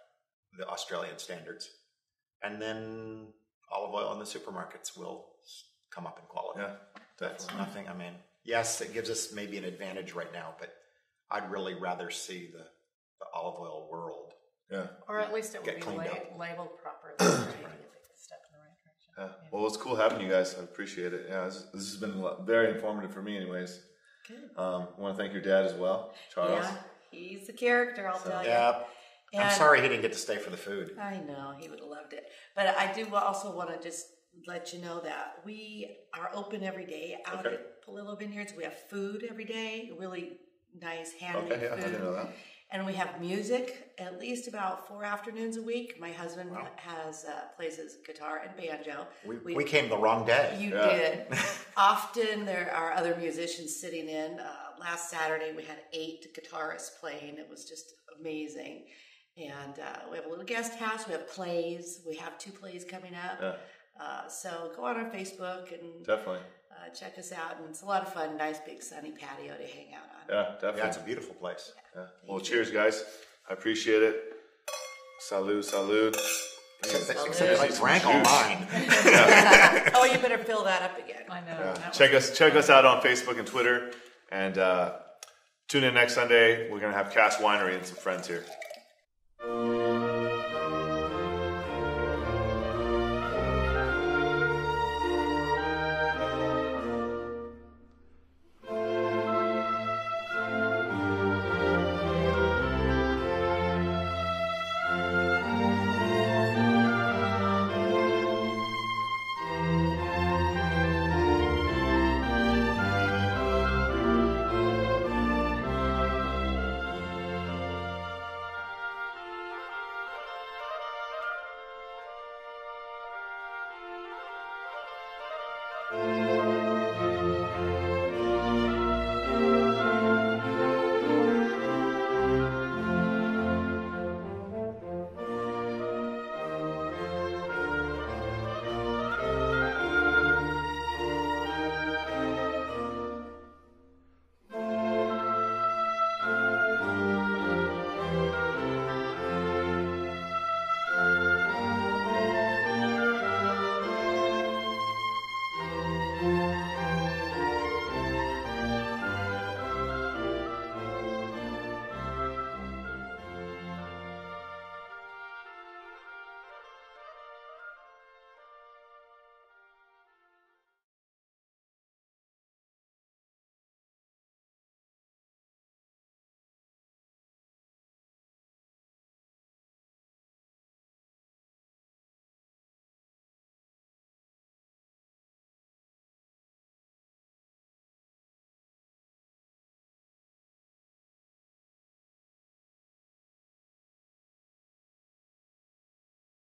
the Australian standards, and then olive oil in the supermarkets will come up in quality. Yeah, That's definitely. nothing. I mean, yes, it gives us maybe an advantage right now, but I'd really rather see the olive oil world. Yeah. Or at least it will Get be cleaned up. labeled properly. Right. Take a step in the right direction. Yeah. Well, it's cool having you guys. I appreciate it. Yeah, this has been very informative for me, anyways. Good. I want to thank your dad as well, Charles. Yeah, he's the character, I'll tell you. Yeah, I'm And- sorry he didn't get to stay for the food. I know, he would have loved it. But I do also want to just let you know that we are open every day out Okay. at Palillo Vineyards. We have food every day, really nice handmade Okay, yeah, I food. didn't know that. And we have music at least about 4 afternoons a week. My husband has plays his guitar and banjo. We came the wrong day. You Yeah. did. Often there are other musicians sitting in. Last Saturday we had 8 guitarists playing. It was just amazing. And we have a little guest house. We have plays. We have 2 plays coming up. Yeah. So go on our Facebook and Definitely. check us out. And it's a lot of fun. Nice big sunny patio to hang out on. Yeah, definitely. Yeah, it's a beautiful place. Yeah. Well, cheers, guys. I appreciate it. Salud, salud. Except I drank all mine. Oh, you better fill that up again. I know. Yeah. That Check us out on Facebook and Twitter. And tune in next Sunday. We're going to have Cass Winery and some friends here.